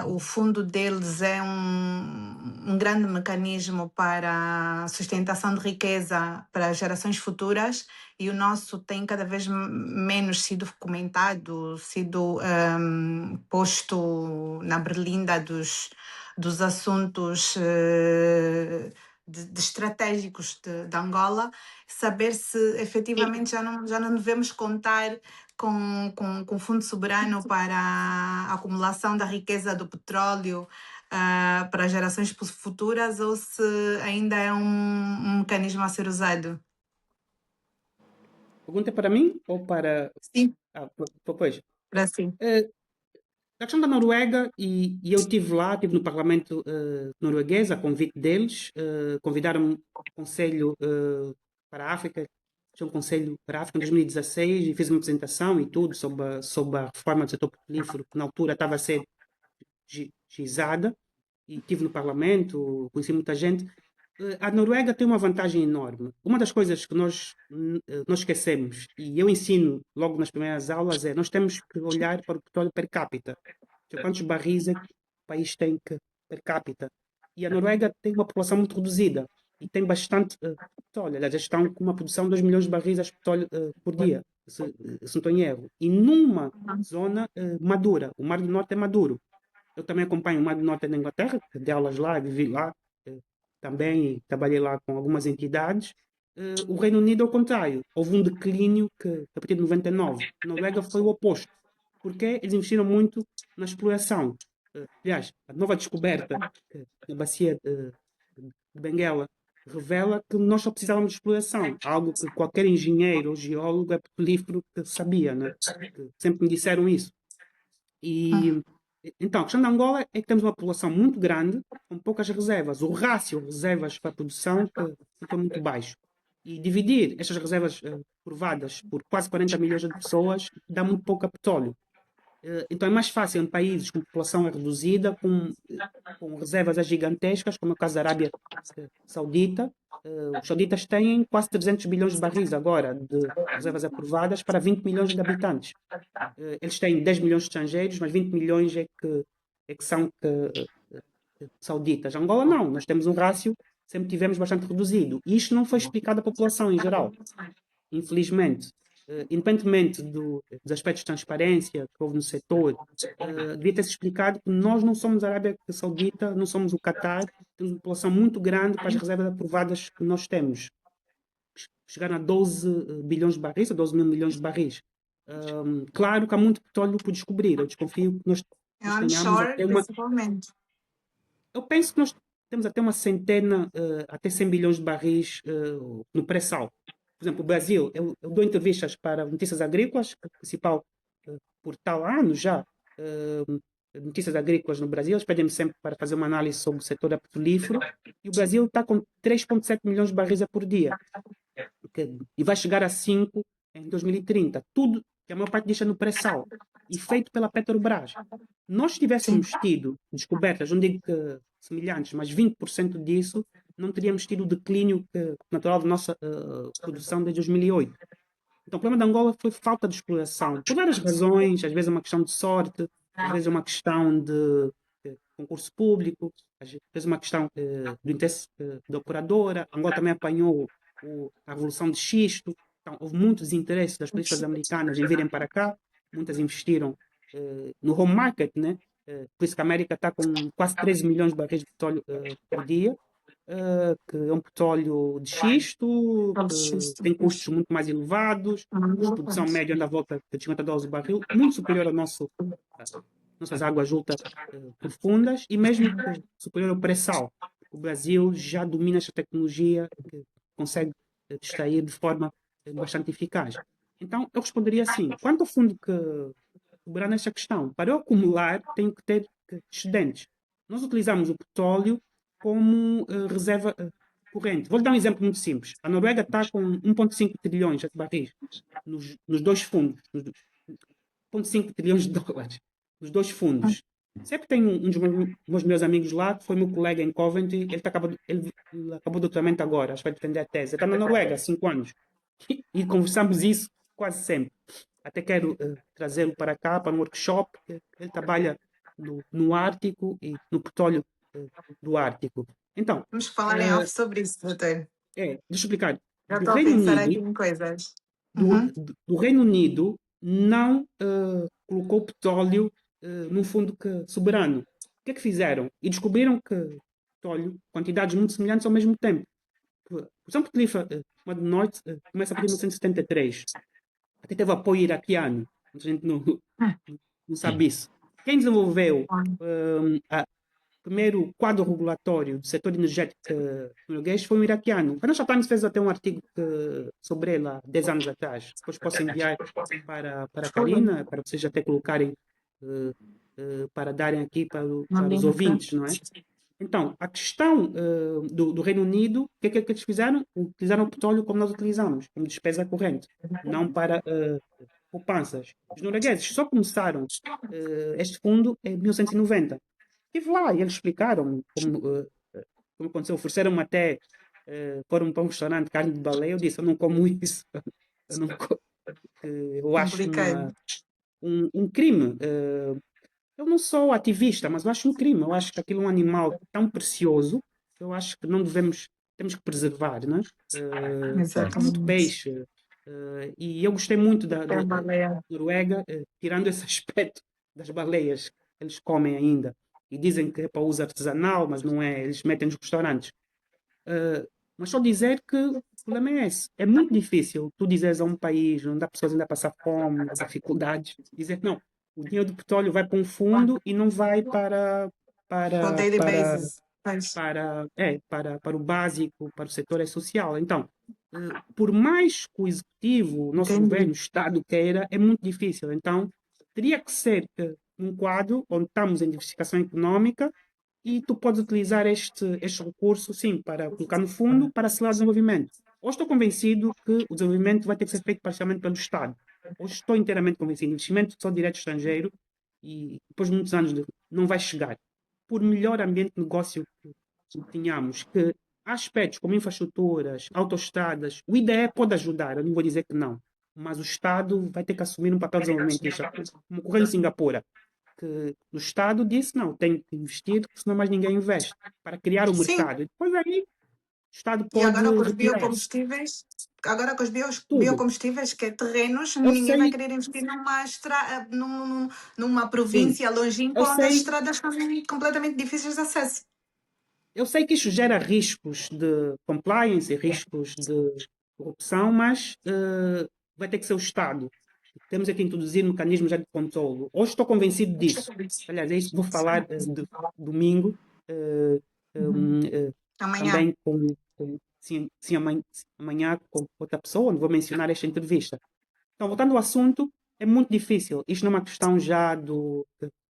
o fundo deles é um grande mecanismo para a sustentação de riqueza para gerações futuras e o nosso tem cada vez menos sido comentado, sido posto na berlinda dos assuntos de estratégicos de Angola, saber se efetivamente já não devemos contar com o Fundo Soberano para a acumulação da riqueza do petróleo para gerações futuras ou se ainda é um mecanismo a ser usado. Pergunta para mim ou para... Sim, pois. para sim. A questão da Noruega, e eu estive lá, estive no Parlamento norueguês, a convite deles, convidaram-me ao Conselho para a África, tinha um Conselho para a África em 2016 e fiz uma apresentação e tudo sobre a reforma do setor petrolífero, que na altura estava a ser gizada, e estive no Parlamento, conheci muita gente. A Noruega tem uma vantagem enorme. Uma das coisas que nós esquecemos, e eu ensino logo nas primeiras aulas, é nós temos que olhar para o petróleo per capita. Quantos barris é que o país tem per capita? E a Noruega tem uma população muito reduzida e tem bastante petróleo. Aliás, eles estão com uma produção de 2 milhões de barris de petróleo por dia, se não estou em erro. E numa zona madura. O Mar do Norte é maduro. Eu também acompanho o Mar do Norte na Inglaterra, dei aulas lá, vivi lá também, trabalhei lá com algumas entidades. O Reino Unido, ao contrário, houve um declínio que, a partir de 99, a Noruega foi o oposto, porque eles investiram muito na exploração. Aliás, a nova descoberta na bacia de Benguela revela que nós só precisávamos de exploração, algo que qualquer engenheiro ou geólogo é petrolífero que sabia, né? Que sempre me disseram isso. E então, a questão da Angola é que temos uma população muito grande, com poucas reservas. O rácio reservas para a produção fica muito baixo. E dividir estas reservas provadas por quase 40 milhões de pessoas dá muito pouco petróleo. Então é mais fácil em países com população reduzida, com reservas gigantescas, como é o caso da Arábia Saudita. Os sauditas têm quase 300 bilhões de barris agora de reservas aprovadas para 20 milhões de habitantes. Eles têm 10 milhões de estrangeiros, mas 20 milhões é que são sauditas. Angola não, nós temos um rácio, sempre tivemos bastante reduzido. E isto não foi explicado à população em geral, infelizmente. Independentemente dos aspectos de transparência que houve no setor, devia ter-se explicado que nós não somos a Arábia Saudita, não somos o Catar, temos uma população muito grande para as reservas aprovadas que nós temos. chegaram a 12 bilhões de barris, a 12 mil milhões de barris. Claro que há muito petróleo por descobrir. Eu desconfio que nós tenhamos Onshore, até uma. principalmente. Eu penso que nós temos até uma centena, até 100 bilhões de barris no pré-sal. Por exemplo, o Brasil, eu dou entrevistas para Notícias Agrícolas, que é o principal portal há anos já, Notícias Agrícolas no Brasil. Eles pedem-me sempre para fazer uma análise sobre o setor petrolífero. E o Brasil está com 3,7 milhões de barris por dia. E vai chegar a 5 em 2030. Tudo, que a maior parte disto é no pré-sal. E feito pela Petrobras. Nós tivéssemos tido descobertas, não digo que semelhantes, mas 20% disso, não teríamos tido o declínio natural da nossa produção desde 2008. Então, o problema de Angola foi falta de exploração. Por várias razões, às vezes é uma questão de sorte, às vezes é uma questão de concurso público, às vezes é uma questão do interesse da operadora. Angola também apanhou a Revolução de Xisto. Então, houve muitos interesses das políticas americanas em virem para cá. Muitas investiram no home market, né? Por isso que a América está com quase 13 milhões de barris de petróleo por dia, que é um petróleo de xisto, que tem custos muito mais elevados, custo de produção médio anda à volta de $50 o barril, muito superior ao nossas águas ultra profundas e mesmo superior ao pré-sal. O Brasil já domina esta tecnologia que consegue extrair de forma bastante eficaz. Então, eu responderia assim: quanto ao fundo que cobrar nesta questão, para eu acumular, tenho que ter excedentes. Nós utilizamos o petróleo como reserva corrente. Vou-lhe dar um exemplo muito simples. A Noruega está com 1,5 trilhões de barris nos dois fundos, 1,5 trilhões de dólares nos dois fundos. Sempre tem um dos meus amigos lá, que foi meu colega em Coventry, ele acabou o doutoramento agora, acho que vai defender a tese. Ele está na Noruega há 5 anos. E conversamos isso quase sempre. Até quero trazê-lo para cá, para um workshop. Ele trabalha no Ártico e no petróleo do Ártico. Então, Vamos falar em off sobre isso, doutor. deixa eu explicar. Já Do estou a Reino pensar Unido, aqui em coisas. do Reino Unido não colocou petróleo num fundo soberano. O que é que fizeram? E descobriram que petróleo, quantidades muito semelhantes ao mesmo tempo. A produção petrolífera de norte começa a partir de 1973. Até teve apoio iraquiano. A gente não sabe isso. Quem desenvolveu o primeiro quadro regulatório do setor energético norueguês foi um iraquiano. O Financial Times fez até um artigo sobre ele há 10 anos atrás. Depois posso enviar para a Karina, para vocês até colocarem, para darem aqui para os ouvintes, não é? Então, a questão do Reino Unido, o que é que eles fizeram? Utilizaram o petróleo como nós utilizamos, como despesa corrente, não para poupanças. Os noruegueses só começaram este fundo em 1990. Estive lá e eles explicaram como aconteceu. Ofereceram-me até, foram para um restaurante de carne de baleia. Eu disse, eu não como isso. Eu acho um crime. Eu não sou ativista, mas eu acho um crime. Eu acho que aquilo é um animal tão precioso. Eu acho que não temos que preservar, né? Há muito peixe. E eu gostei muito da Noruega, tirando esse aspecto das baleias que eles comem ainda. E dizem que é para uso artesanal, mas não é. Eles metem nos restaurantes. Mas só dizer que o problema é esse. É muito difícil tu dizeres a um país onde há pessoas ainda a passar fome, dificuldades, dizer que não, o dinheiro do petróleo vai para um fundo e não vai para o básico, para o setor social. Então, por mais que o executivo, o nosso governo, o Estado queira, é muito difícil. Então, teria que ser um quadro onde estamos em diversificação econômica e tu podes utilizar este recurso, sim, para colocar no fundo para acelerar o desenvolvimento. Hoje estou convencido que o desenvolvimento vai ter que ser feito parcialmente pelo Estado. Hoje estou inteiramente convencido. Investimento só direto estrangeiro e depois de muitos anos não vai chegar. Por melhor ambiente de negócio que tenhamos, que há aspectos como infraestruturas, autoestradas, o IDE pode ajudar, eu não vou dizer que não, mas o Estado vai ter que assumir um papel desenvolvimentista, como ocorreu em Singapura, que o Estado disse, não, tem que investir, senão mais ninguém investe, para criar o mercado. E depois aí o Estado pode... E agora com os biocombustíveis, biocombustíveis, que é terrenos, ninguém vai querer investir numa província longínqua onde as estradas são completamente difíceis de acesso. Eu sei que isso gera riscos de compliance e riscos de corrupção, mas vai ter que ser o Estado. Temos que introduzir mecanismos já de controle. Hoje estou convencido disso. Aliás, é isso que vou falar de domingo, Amanhã. também sim, amanhã com outra pessoa, onde vou mencionar esta entrevista. Então, voltando ao assunto, é muito difícil. Isto não é uma questão já de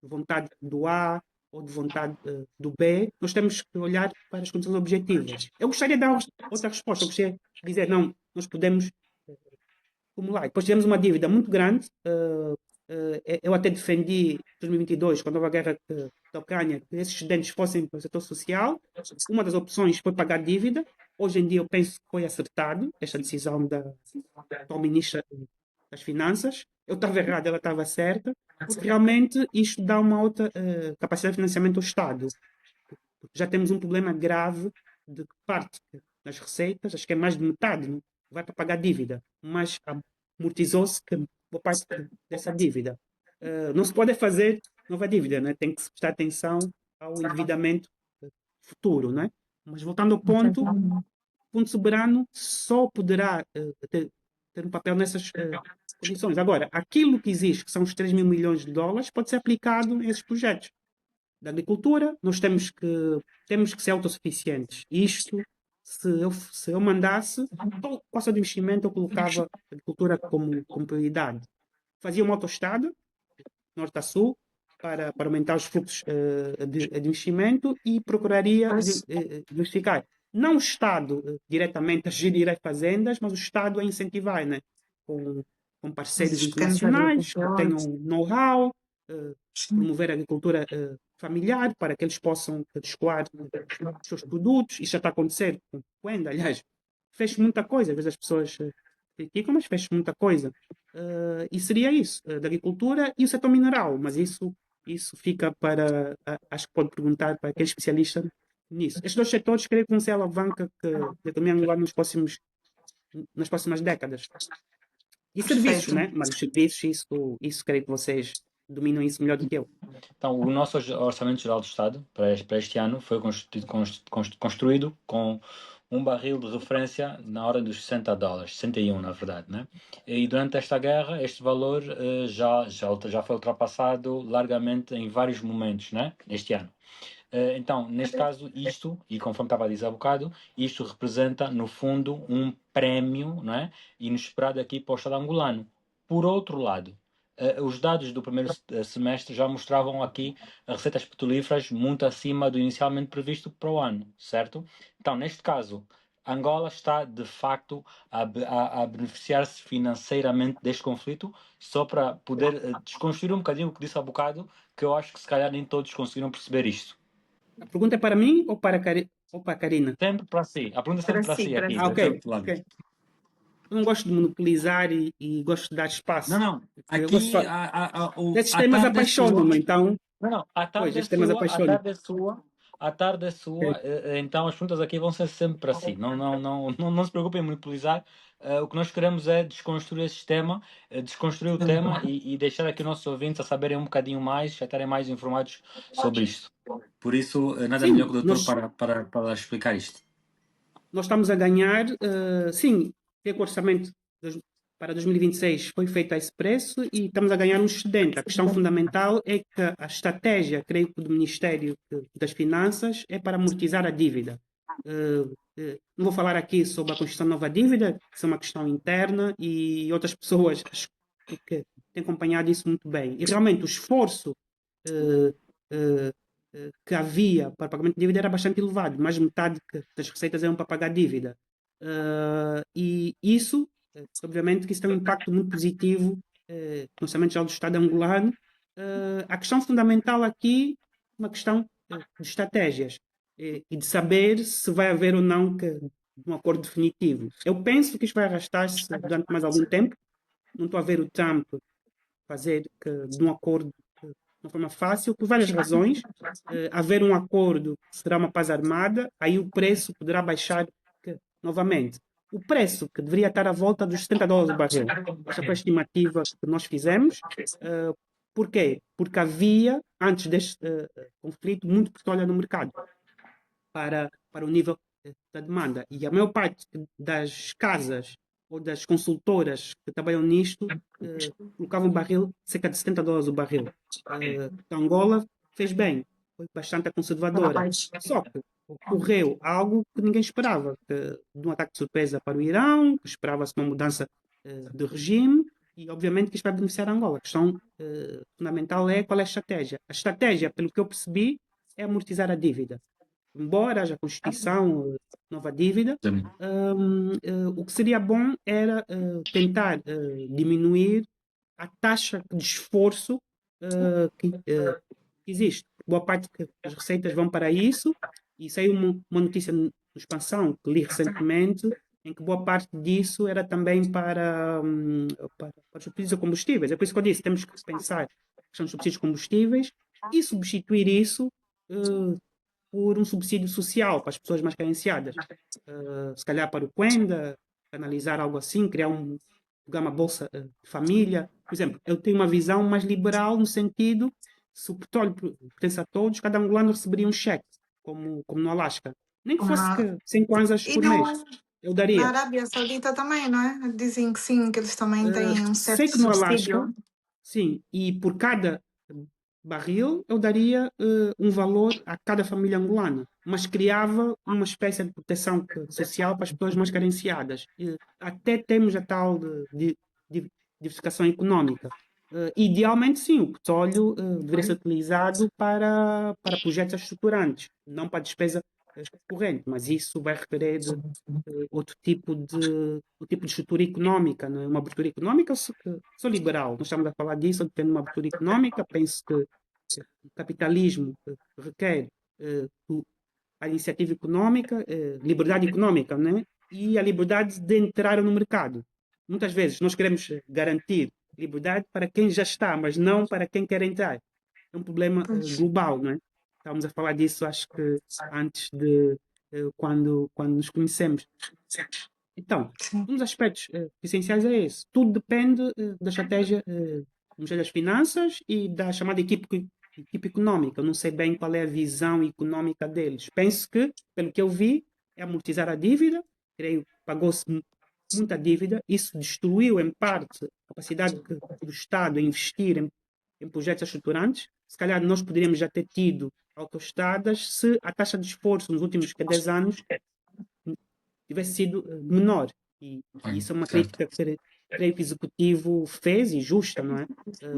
vontade do A ou de vontade do B. Nós temos que olhar para as condições objetivas. Eu gostaria de dar outra resposta. Eu gostaria de dizer, não, nós podemos acumular. Depois tivemos uma dívida muito grande. Eu até defendi em 2022, quando houve a guerra da Ucrânia, que esses excedentes fossem para o setor social. Uma das opções foi pagar dívida. Hoje em dia eu penso que foi acertado esta decisão da atual ministra das Finanças. Eu estava errado, ela estava certa, porque realmente isto dá uma outra capacidade de financiamento ao Estado. Já temos um problema grave de que parte das receitas, acho que é mais de metade, não? Vai para pagar dívida, mas amortizou-se que boa parte dessa dívida. Não se pode fazer nova dívida, né? Tem que se prestar atenção ao endividamento futuro. Né? Mas voltando ao ponto, o Fundo Soberano só poderá ter um papel nessas condições. Agora, aquilo que existe, que são os 3 mil milhões de dólares, pode ser aplicado a esses projetos. Da agricultura, nós temos que ser autossuficientes. Isto, se eu mandasse, qualquer de investimento, eu colocava a agricultura como prioridade. Fazia uma autoestrada, norte a sul, para aumentar os fluxos de investimento e procuraria diversificar. Não o Estado diretamente a gerir as fazendas, mas o Estado a incentivar, né? com parceiros internacionais que tenham know-how, promover a agricultura familiar para que eles possam escoar os seus produtos. Isso já está a acontecer com Coenda, aliás, fez muita coisa. Às vezes as pessoas criticam, mas fez muita coisa. E seria isso, da agricultura e o setor mineral, mas isso fica para, acho que pode perguntar para aquele especialista nisso. Estes dois setores creio que vão ser a alavanca que a economia angola nas próximas décadas. E serviços, né? Mas os serviços, isso creio que vocês dominam isso melhor do que eu. Então, o nosso Orçamento Geral do Estado para este ano foi construído com um barril de referência na ordem dos $60, 61 na verdade, né? E durante esta guerra, este valor já foi ultrapassado largamente em vários momentos, né? Este ano. Então, neste caso, isto, e conforme estava a dizer há bocado, isto representa, no fundo, um prémio, não é? Inesperado aqui para o Estado angolano. Por outro lado, os dados do primeiro semestre já mostravam aqui receitas petrolíferas muito acima do inicialmente previsto para o ano, certo? Então, neste caso, Angola está, de facto, a beneficiar-se financeiramente deste conflito, só para poder desconstruir um bocadinho o que disse há bocado, que eu acho que se calhar nem todos conseguiram perceber isto. A pergunta é para mim ou para a Karina? Sempre para si. A pergunta é sempre para si aqui. Ok. Eu não gosto de monopolizar e gosto de dar espaço. Não. Aqui esses temas apaixonam-me, então. Não, a tarde é sua, Okay. então as perguntas aqui vão ser sempre para si. Não se preocupem em monopolizar. O que nós queremos é desconstruir esse sistema, desconstruir o tema e deixar aqui os nossos ouvintes a saberem um bocadinho mais, a estarem mais informados sobre isto. Por isso, nada melhor que o doutor para explicar isto. Nós estamos a ganhar, sim, o orçamento para 2026 foi feito a esse preço e estamos a ganhar um excedente. A questão fundamental é que a estratégia, creio que do Ministério das Finanças, é para amortizar a dívida. Não vou falar aqui sobre a construção de nova dívida, que é uma questão interna e outras pessoas que têm acompanhado isso muito bem. E realmente o esforço que havia para pagamento de dívida era bastante elevado, mais de metade das receitas eram para pagar dívida. E isso, obviamente, que isso tem um impacto muito positivo no Orçamento Geral do Estado angolano. A questão fundamental aqui é uma questão de estratégias e de saber se vai haver ou não um acordo definitivo. Eu penso que isto vai arrastar-se durante mais algum tempo. Não estou a ver o Trump fazer de um acordo de uma forma fácil, por várias razões. Haver um acordo será uma paz armada, aí o preço poderá baixar novamente. O preço que deveria estar à volta dos $70 o barril. Esta foi a estimativa que nós fizemos. Por quê? Porque havia, antes deste conflito, muito petróleo no mercado para o nível da demanda. E a maior parte das casas ou das consultoras que trabalham nisto colocavam o barril cerca de $70 o barril. Angola fez bem, foi bastante conservadora. Só que ocorreu algo que ninguém esperava, de um ataque de surpresa para o Irão, que esperava-se uma mudança de regime, e obviamente que isto vai beneficiar a Angola. A questão fundamental é qual é a estratégia. A estratégia, pelo que eu percebi, é amortizar a dívida. Embora haja Constituição, nova dívida, o que seria bom era tentar diminuir a taxa de esforço que existe. Boa parte das receitas vão para isso, e saiu uma notícia no Expansão, que li recentemente, em que boa parte disso era também para os subsídios a combustíveis. É por isso que eu disse, temos que pensar na questão dos subsídios combustíveis e substituir isso por um subsídio social para as pessoas mais carenciadas. Se calhar para o Quenda, analisar algo assim, criar um programa Bolsa de Família. Por exemplo, eu tenho uma visão mais liberal no sentido, se o petróleo pertence a todos, cada angolano receberia um cheque, como no Alasca. Nem que fosse Ah, 100 kwanzas e por mês, eu na daria. Arábia Saudita também, não é? Dizem que sim, que eles também têm um Sei certo que no Alasca, subsídio. sim, e por cada barril eu daria um valor a cada família angolana, mas criava uma espécie de proteção social para as pessoas mais carenciadas. Até temos a tal de diversificação econômica. Idealmente, sim, o petróleo deveria ser utilizado para projetos estruturantes, não para despesa corrente, mas isso vai requerer outro tipo de estrutura económica, não é? Uma abertura económica, eu sou liberal, nós estamos a falar disso, eu defendo uma abertura económica, penso que o capitalismo requer a iniciativa económica, liberdade económica, né? E a liberdade de entrar no mercado. Muitas vezes nós queremos garantir liberdade para quem já está, mas não para quem quer entrar. É um problema Pois, global, não é? Estávamos a falar disso, acho que antes de quando nos conhecemos. Então, sim. um dos aspectos essenciais é esse. Tudo depende da estratégia do Ministério das Finanças e da chamada equipe económica. Eu não sei bem qual é a visão económica deles. Penso que, pelo que eu vi, é amortizar a dívida. Creio que pagou-se muita dívida. Isso destruiu, em parte, a capacidade do Estado em investir em projetos estruturantes. Se calhar nós poderíamos já ter tido autoestradas se a taxa de esforço nos últimos 10 anos tivesse sido menor. E isso é uma Certo. crítica que creio que o Executivo fez e justa, não é?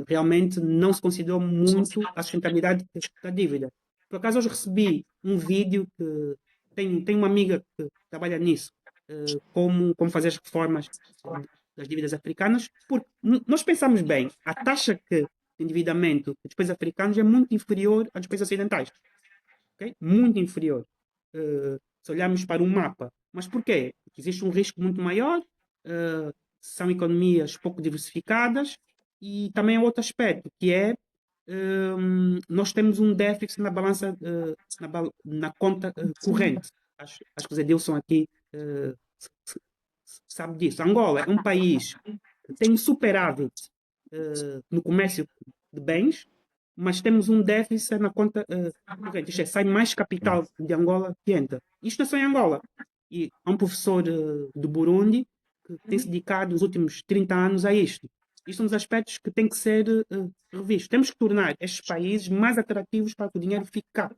Realmente não se considerou muito a sustentabilidade da dívida. Por acaso hoje recebi um vídeo que tenho uma amiga que trabalha nisso, como fazer as reformas das dívidas africanas, porque nós pensamos bem, a taxa de endividamento dos países africanos é muito inferior às dos países ocidentais. Okay? Muito inferior. Se olharmos para o mapa. Mas porquê? Porque existe um risco muito maior, são economias pouco diversificadas e também há outro aspecto, que é nós temos um déficit na balança, na conta corrente. Acho que o Zé Dilson aqui sabe disso. Angola é um país que tem um superávit no comércio de bens, mas temos um déficit na conta corrente. Isto é, sai mais capital de Angola que entra. Isto não é só em Angola. E há um professor do Burundi que tem se dedicado nos últimos 30 anos a isto. Isto são os aspectos que têm que ser revistos. Temos que tornar estes países mais atrativos para que o dinheiro fique cá.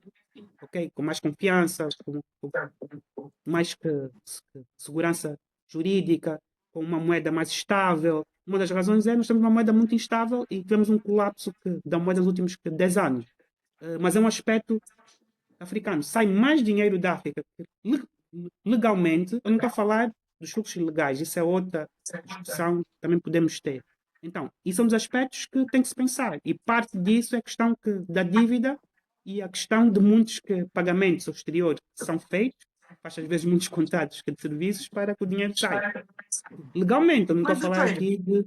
Okay? Com mais confiança, com mais segurança jurídica, com uma moeda mais estável. Uma das razões é que nós temos uma moeda muito instável e tivemos um colapso da moeda nos últimos 10 anos. Mas é um aspecto africano. Sai mais dinheiro da África legalmente. Eu não estou a falar dos fluxos ilegais. Isso é outra discussão que também podemos ter. Então, isso são os aspectos que tem que se pensar. E parte disso é a questão da dívida e a questão de muitos pagamentos ao exterior são feitos, faz às vezes muitos contratos de serviços para que o dinheiro saia. Legalmente, eu não estou a Mas, falar doutor, aqui de...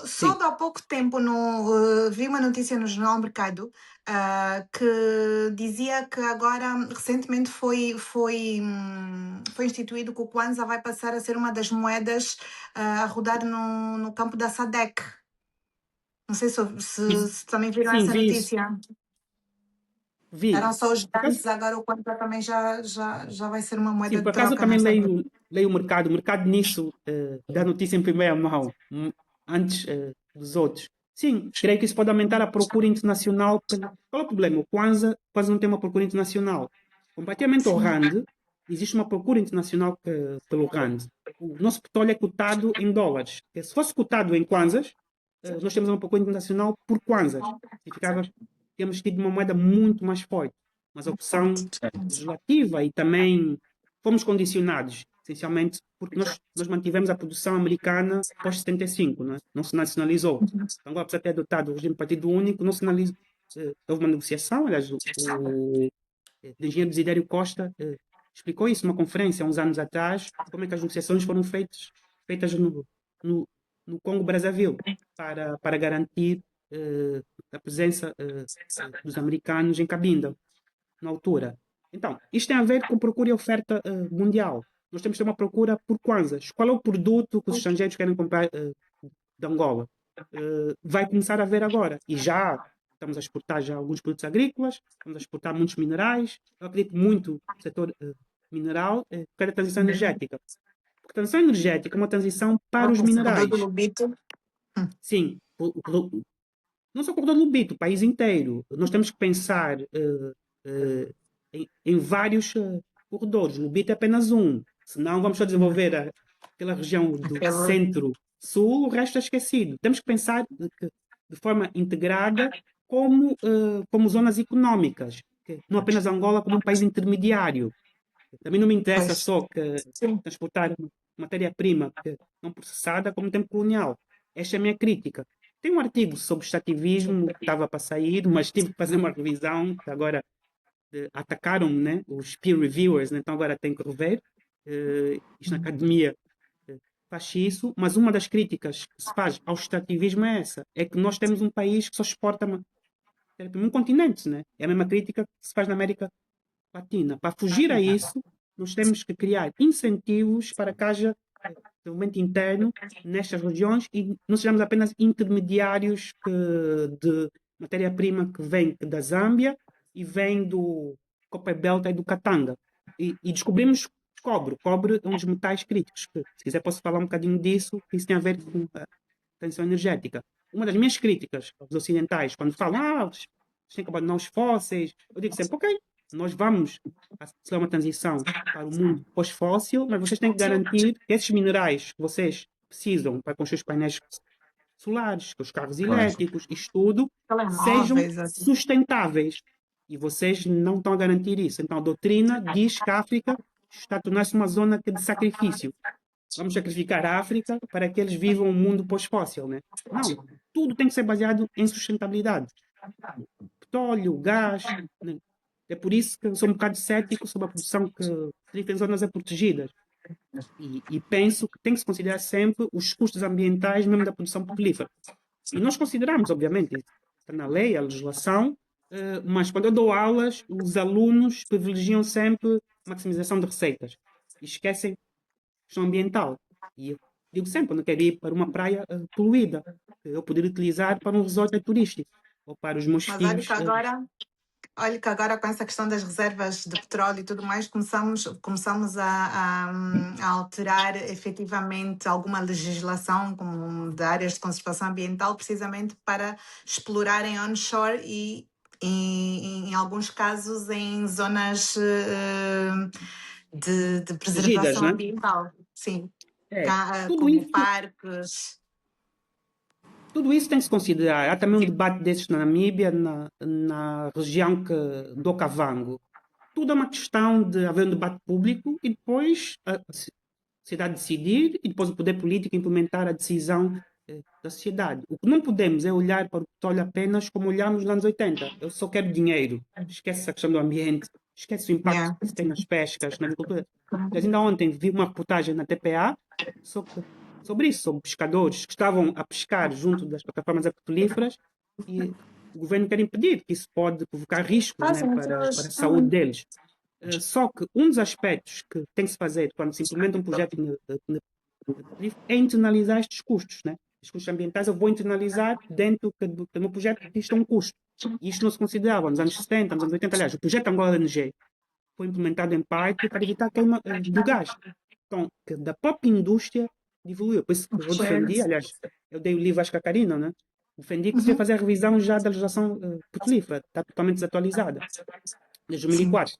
só Sim, de há pouco tempo vi uma notícia no Jornal Mercado que dizia que agora, recentemente, foi instituído que o Kwanza vai passar a ser uma das moedas a rodar no campo da SADC. Não sei se também viram sim, essa vi isso. notícia. Vi. Eram só os Por acaso, grandes, agora o contra também já vai ser uma moeda sim, de por acaso eu troca também nessa. leio o mercado. O mercado nisso dá notícia em primeira mão, antes dos outros. Sim, creio que isso pode aumentar a procura internacional. Qual é o problema? O Kwanza quase não tem uma procura internacional. Comparativamente ao Sim. Rand, existe uma procura internacional pelo Rand. O nosso petróleo é cotado em dólares. Se fosse cotado em Kwanzas, nós temos uma procura internacional por Kwanzas. Significava que temos tido uma moeda muito mais forte. Mas a opção Certo. legislativa e também fomos condicionados, essencialmente, porque nós mantivemos a produção americana pós-75, não se nacionalizou. Então, agora, apesar de ter adotado o regime de partido único, não se nacionalizou. Houve uma negociação, aliás, o engenheiro Desidério Costa explicou isso numa conferência há uns anos atrás, como é que as negociações foram feitas no, no Congo-Brazzaville para garantir a presença dos americanos em Cabinda na altura. Então, isto tem a ver com procura e oferta mundial. Nós temos que ter uma procura por kwanzas. Qual é o produto que os estrangeiros querem comprar de Angola? Vai começar a ver agora. E já estamos a exportar já alguns produtos agrícolas, estamos a exportar muitos minerais. Eu acredito muito no setor mineral para a transição energética. Porque a transição energética é uma transição para os O corredor do minerais. Lubito. Sim, não só o corredor do Lubito, o país inteiro. Nós temos que pensar em vários corredores. O Lubito é apenas um. Senão vamos só desenvolver aquela região do Aquele. centro-sul, o resto é esquecido. Temos que pensar de forma integrada como zonas económicas. Não apenas Angola como um país intermediário. Também não me interessa Pois. só que Sim. transportar matéria-prima não processada como tempo colonial. Esta é a minha crítica. Tem um artigo sobre extrativismo que estava para sair, mas tive que fazer uma revisão, que agora atacaram, né, os peer reviewers, né, então agora tem que rever. Isto na academia faz isso, mas uma das críticas que se faz ao extrativismo é essa, é que nós temos um país que só exporta um continente, né? É a mesma crítica que se faz na América Latina. Para fugir a isso, nós temos que criar incentivos para que haja desenvolvimento interno nestas regiões e não sejamos apenas intermediários de matéria-prima que vem da Zâmbia e vem do Copperbelt e do Katanga. E descobrimos cobre. Cobre é um dos metais críticos. Se quiser posso falar um bocadinho disso, que isso tem a ver com a transição energética. Uma das minhas críticas aos ocidentais, quando falam, vocês têm que abandonar os fósseis, eu digo sempre, ok, nós vamos fazer uma transição para o mundo pós-fóssil, mas vocês têm que garantir que esses minerais que vocês precisam para construir os painéis solares, os carros Claro. elétricos, isto tudo, sejam Telemóveis, assim. sustentáveis. E vocês não estão a garantir isso. Então a doutrina diz que a África está a tornar-se uma zona de sacrifício. Vamos sacrificar a África para que eles vivam um mundo pós-fóssil, né? Não. Tudo tem que ser baseado em sustentabilidade. Petróleo, gás, né? É por isso que eu sou um bocado cético sobre a produção que tem zonas protegidas. E penso que tem que se considerar sempre os custos ambientais mesmo da produção petrolífera. E nós consideramos, obviamente, está na lei, a legislação, mas quando eu dou aulas, os alunos privilegiam sempre a maximização de receitas e esquecem a questão ambiental. E eu digo sempre, eu não quero ir para uma praia poluída, que eu poderia utilizar para um resort turístico ou para os meus Mas filhos. olha que agora com essa questão das reservas de petróleo e tudo mais, começamos a alterar efetivamente alguma legislação como de áreas de conservação ambiental, precisamente para explorar em onshore e em alguns casos em zonas de Protegidas, preservação né? ambiental. Sim, Tudo como isso parques. Tudo isso tem que se considerar. Há também um debate desses na Namíbia, na região do Okavango. Tudo é uma questão de haver um debate público e depois a sociedade decidir e depois o poder político implementar a decisão da sociedade. O que não podemos é olhar para o petróleo apenas como olhámos nos anos 80. Eu só quero dinheiro. Esquece a questão do ambiente, esquece o impacto Yeah. que isso tem nas pescas, na agricultura. Mas ainda ontem vi uma reportagem na TPA sobre isso, sobre pescadores que estavam a pescar junto das plataformas petrolíferas e o governo quer impedir, que isso pode provocar riscos, né, para a saúde deles. Só que um dos aspectos que tem que se fazer quando se implementa um projeto petrolífero é internalizar estes custos. Né? Os custos ambientais eu vou internalizar dentro do meu projeto, porque isto é um custo. Isto não se considerava nos anos 70, nos anos 80. Aliás, o projeto Angola LNG foi implementado em parte para evitar a queima do gás. Então, que da própria indústria evoluiu. Por isso que eu defendi, aliás, eu dei o livro às Cacarina, né? Defendi que se ia fazer a revisão já da legislação petrolífera, está totalmente desatualizada, desde 2004.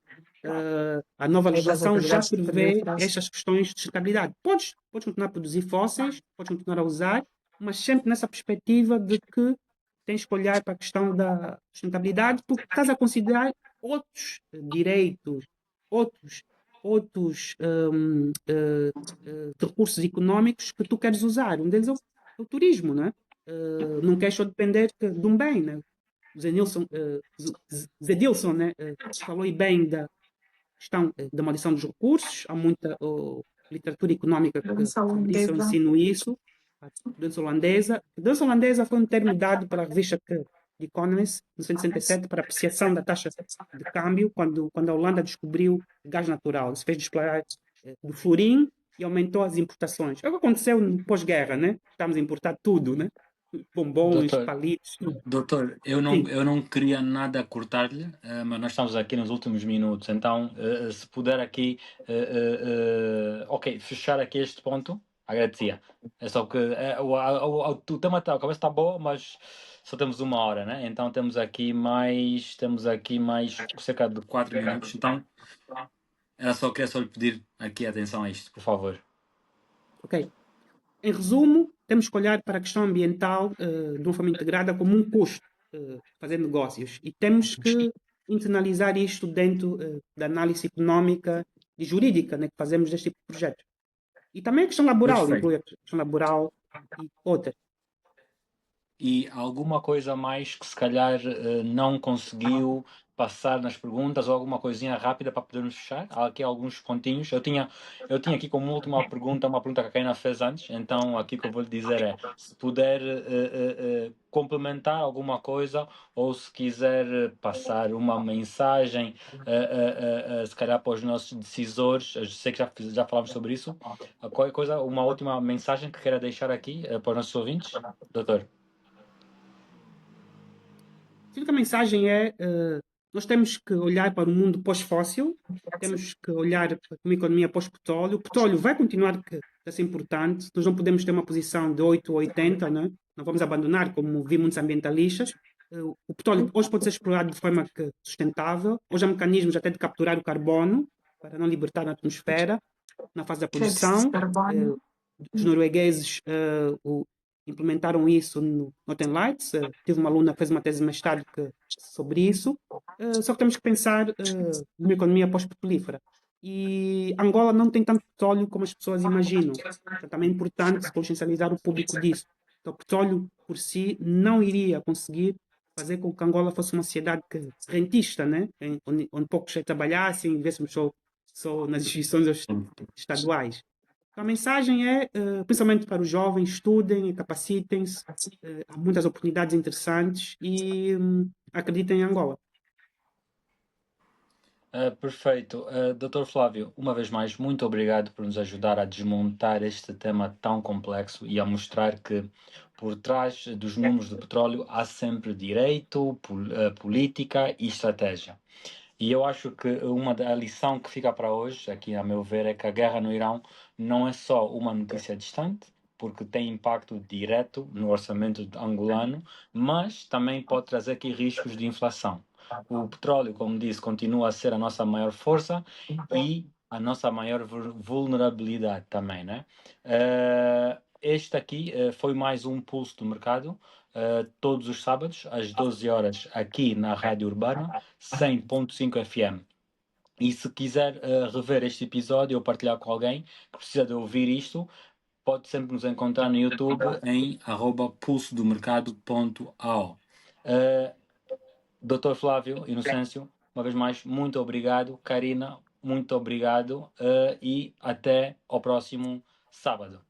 A nova legislação já prevê estas questões de sustentabilidade. Podes continuar a produzir fósseis, podes continuar a usar, mas sempre nessa perspectiva de que tens que olhar para a questão da sustentabilidade, porque estás a considerar outros direitos, outros recursos económicos que tu queres usar. Um deles é o turismo, não é? Não queres só depender de um bem, né? Zé Dilson, né? Falou bem da questão da maldição dos recursos, há muita literatura económica que sobre isso, eu ensino isso, a doença holandesa. A doença holandesa foi um termo dado para a revista The Economist, em 1967, para apreciação da taxa de câmbio, quando a Holanda descobriu gás natural. Se fez desplorar do florim e aumentou as importações. É o que aconteceu no pós-guerra, né? Estamos a importar tudo, né? Bombons, Doutor, palitos, tudo. doutor, Sim. eu não queria nada cortar-lhe, mas nós estamos aqui nos últimos minutos, então se puder aqui, ok, fechar aqui este ponto, agradecia. É só que o tema está, a cabeça está boa, mas só temos uma hora, né? Então temos aqui mais cerca de 4 minutos, então era só, queria só lhe pedir aqui atenção a isto, por favor. Ok. Em resumo, temos que olhar para a questão ambiental de uma forma integrada como um custo fazer negócios e temos que internalizar isto dentro da análise económica e jurídica, né, que fazemos deste tipo de projeto. E também a questão laboral, Perfeito. inclui a questão laboral e outras. E alguma coisa mais que se calhar não conseguiu passar nas perguntas ou alguma coisinha rápida para podermos fechar? Há aqui alguns pontinhos. Eu tinha aqui como última pergunta, uma pergunta que a Karina fez antes, então aqui o que eu vou lhe dizer é, se puder complementar alguma coisa ou se quiser passar uma mensagem, se calhar para os nossos decisores, eu sei que já falámos sobre isso, qualquer coisa, uma última mensagem que queira deixar aqui para os nossos ouvintes, doutor? Sim, a mensagem é nós temos que olhar para o mundo pós-fóssil, temos que olhar para uma economia pós-petróleo. O petróleo vai continuar a ser importante, nós não podemos ter uma posição de 8 ou 80, né? Não vamos abandonar, como vi muitos ambientalistas. O petróleo hoje pode ser explorado de forma sustentável, hoje há mecanismos até de capturar o carbono para não libertar na atmosfera, na fase da produção. Os noruegueses implementaram isso no Northern Lights. Tive uma aluna que fez uma tese de mestrado sobre isso. Só que temos que pensar numa economia pós-petrolífera. E Angola não tem tanto petróleo como as pessoas imaginam. Então, também é importante consciencializar o público disso. Então, o petróleo por si não iria conseguir fazer com que Angola fosse uma sociedade rentista, né? Onde poucos trabalhassem, vivêssemos só nas instituições estaduais. A mensagem é, principalmente para os jovens, estudem, capacitem-se, há muitas oportunidades interessantes e acreditem em Angola. Perfeito. Dr. Flávio, uma vez mais, muito obrigado por nos ajudar a desmontar este tema tão complexo e a mostrar que por trás dos números do petróleo há sempre direito, política e estratégia. E eu acho que a lição que fica para hoje, aqui a meu ver, é que a guerra no Irão não é só uma notícia distante, porque tem impacto direto no orçamento angolano, mas também pode trazer aqui riscos de inflação. O petróleo, como disse, continua a ser a nossa maior força e a nossa maior vulnerabilidade também, né? Este aqui foi mais um pulso do mercado, todos os sábados, às 12 horas, aqui na Rádio Urbana, 100.5 FM. E se quiser rever este episódio ou partilhar com alguém que precisa de ouvir isto, pode sempre nos encontrar no YouTube em @pulsodomercado.ao. Dr. Flávio Inocêncio, uma vez mais, muito obrigado. Karina, muito obrigado e até ao próximo sábado.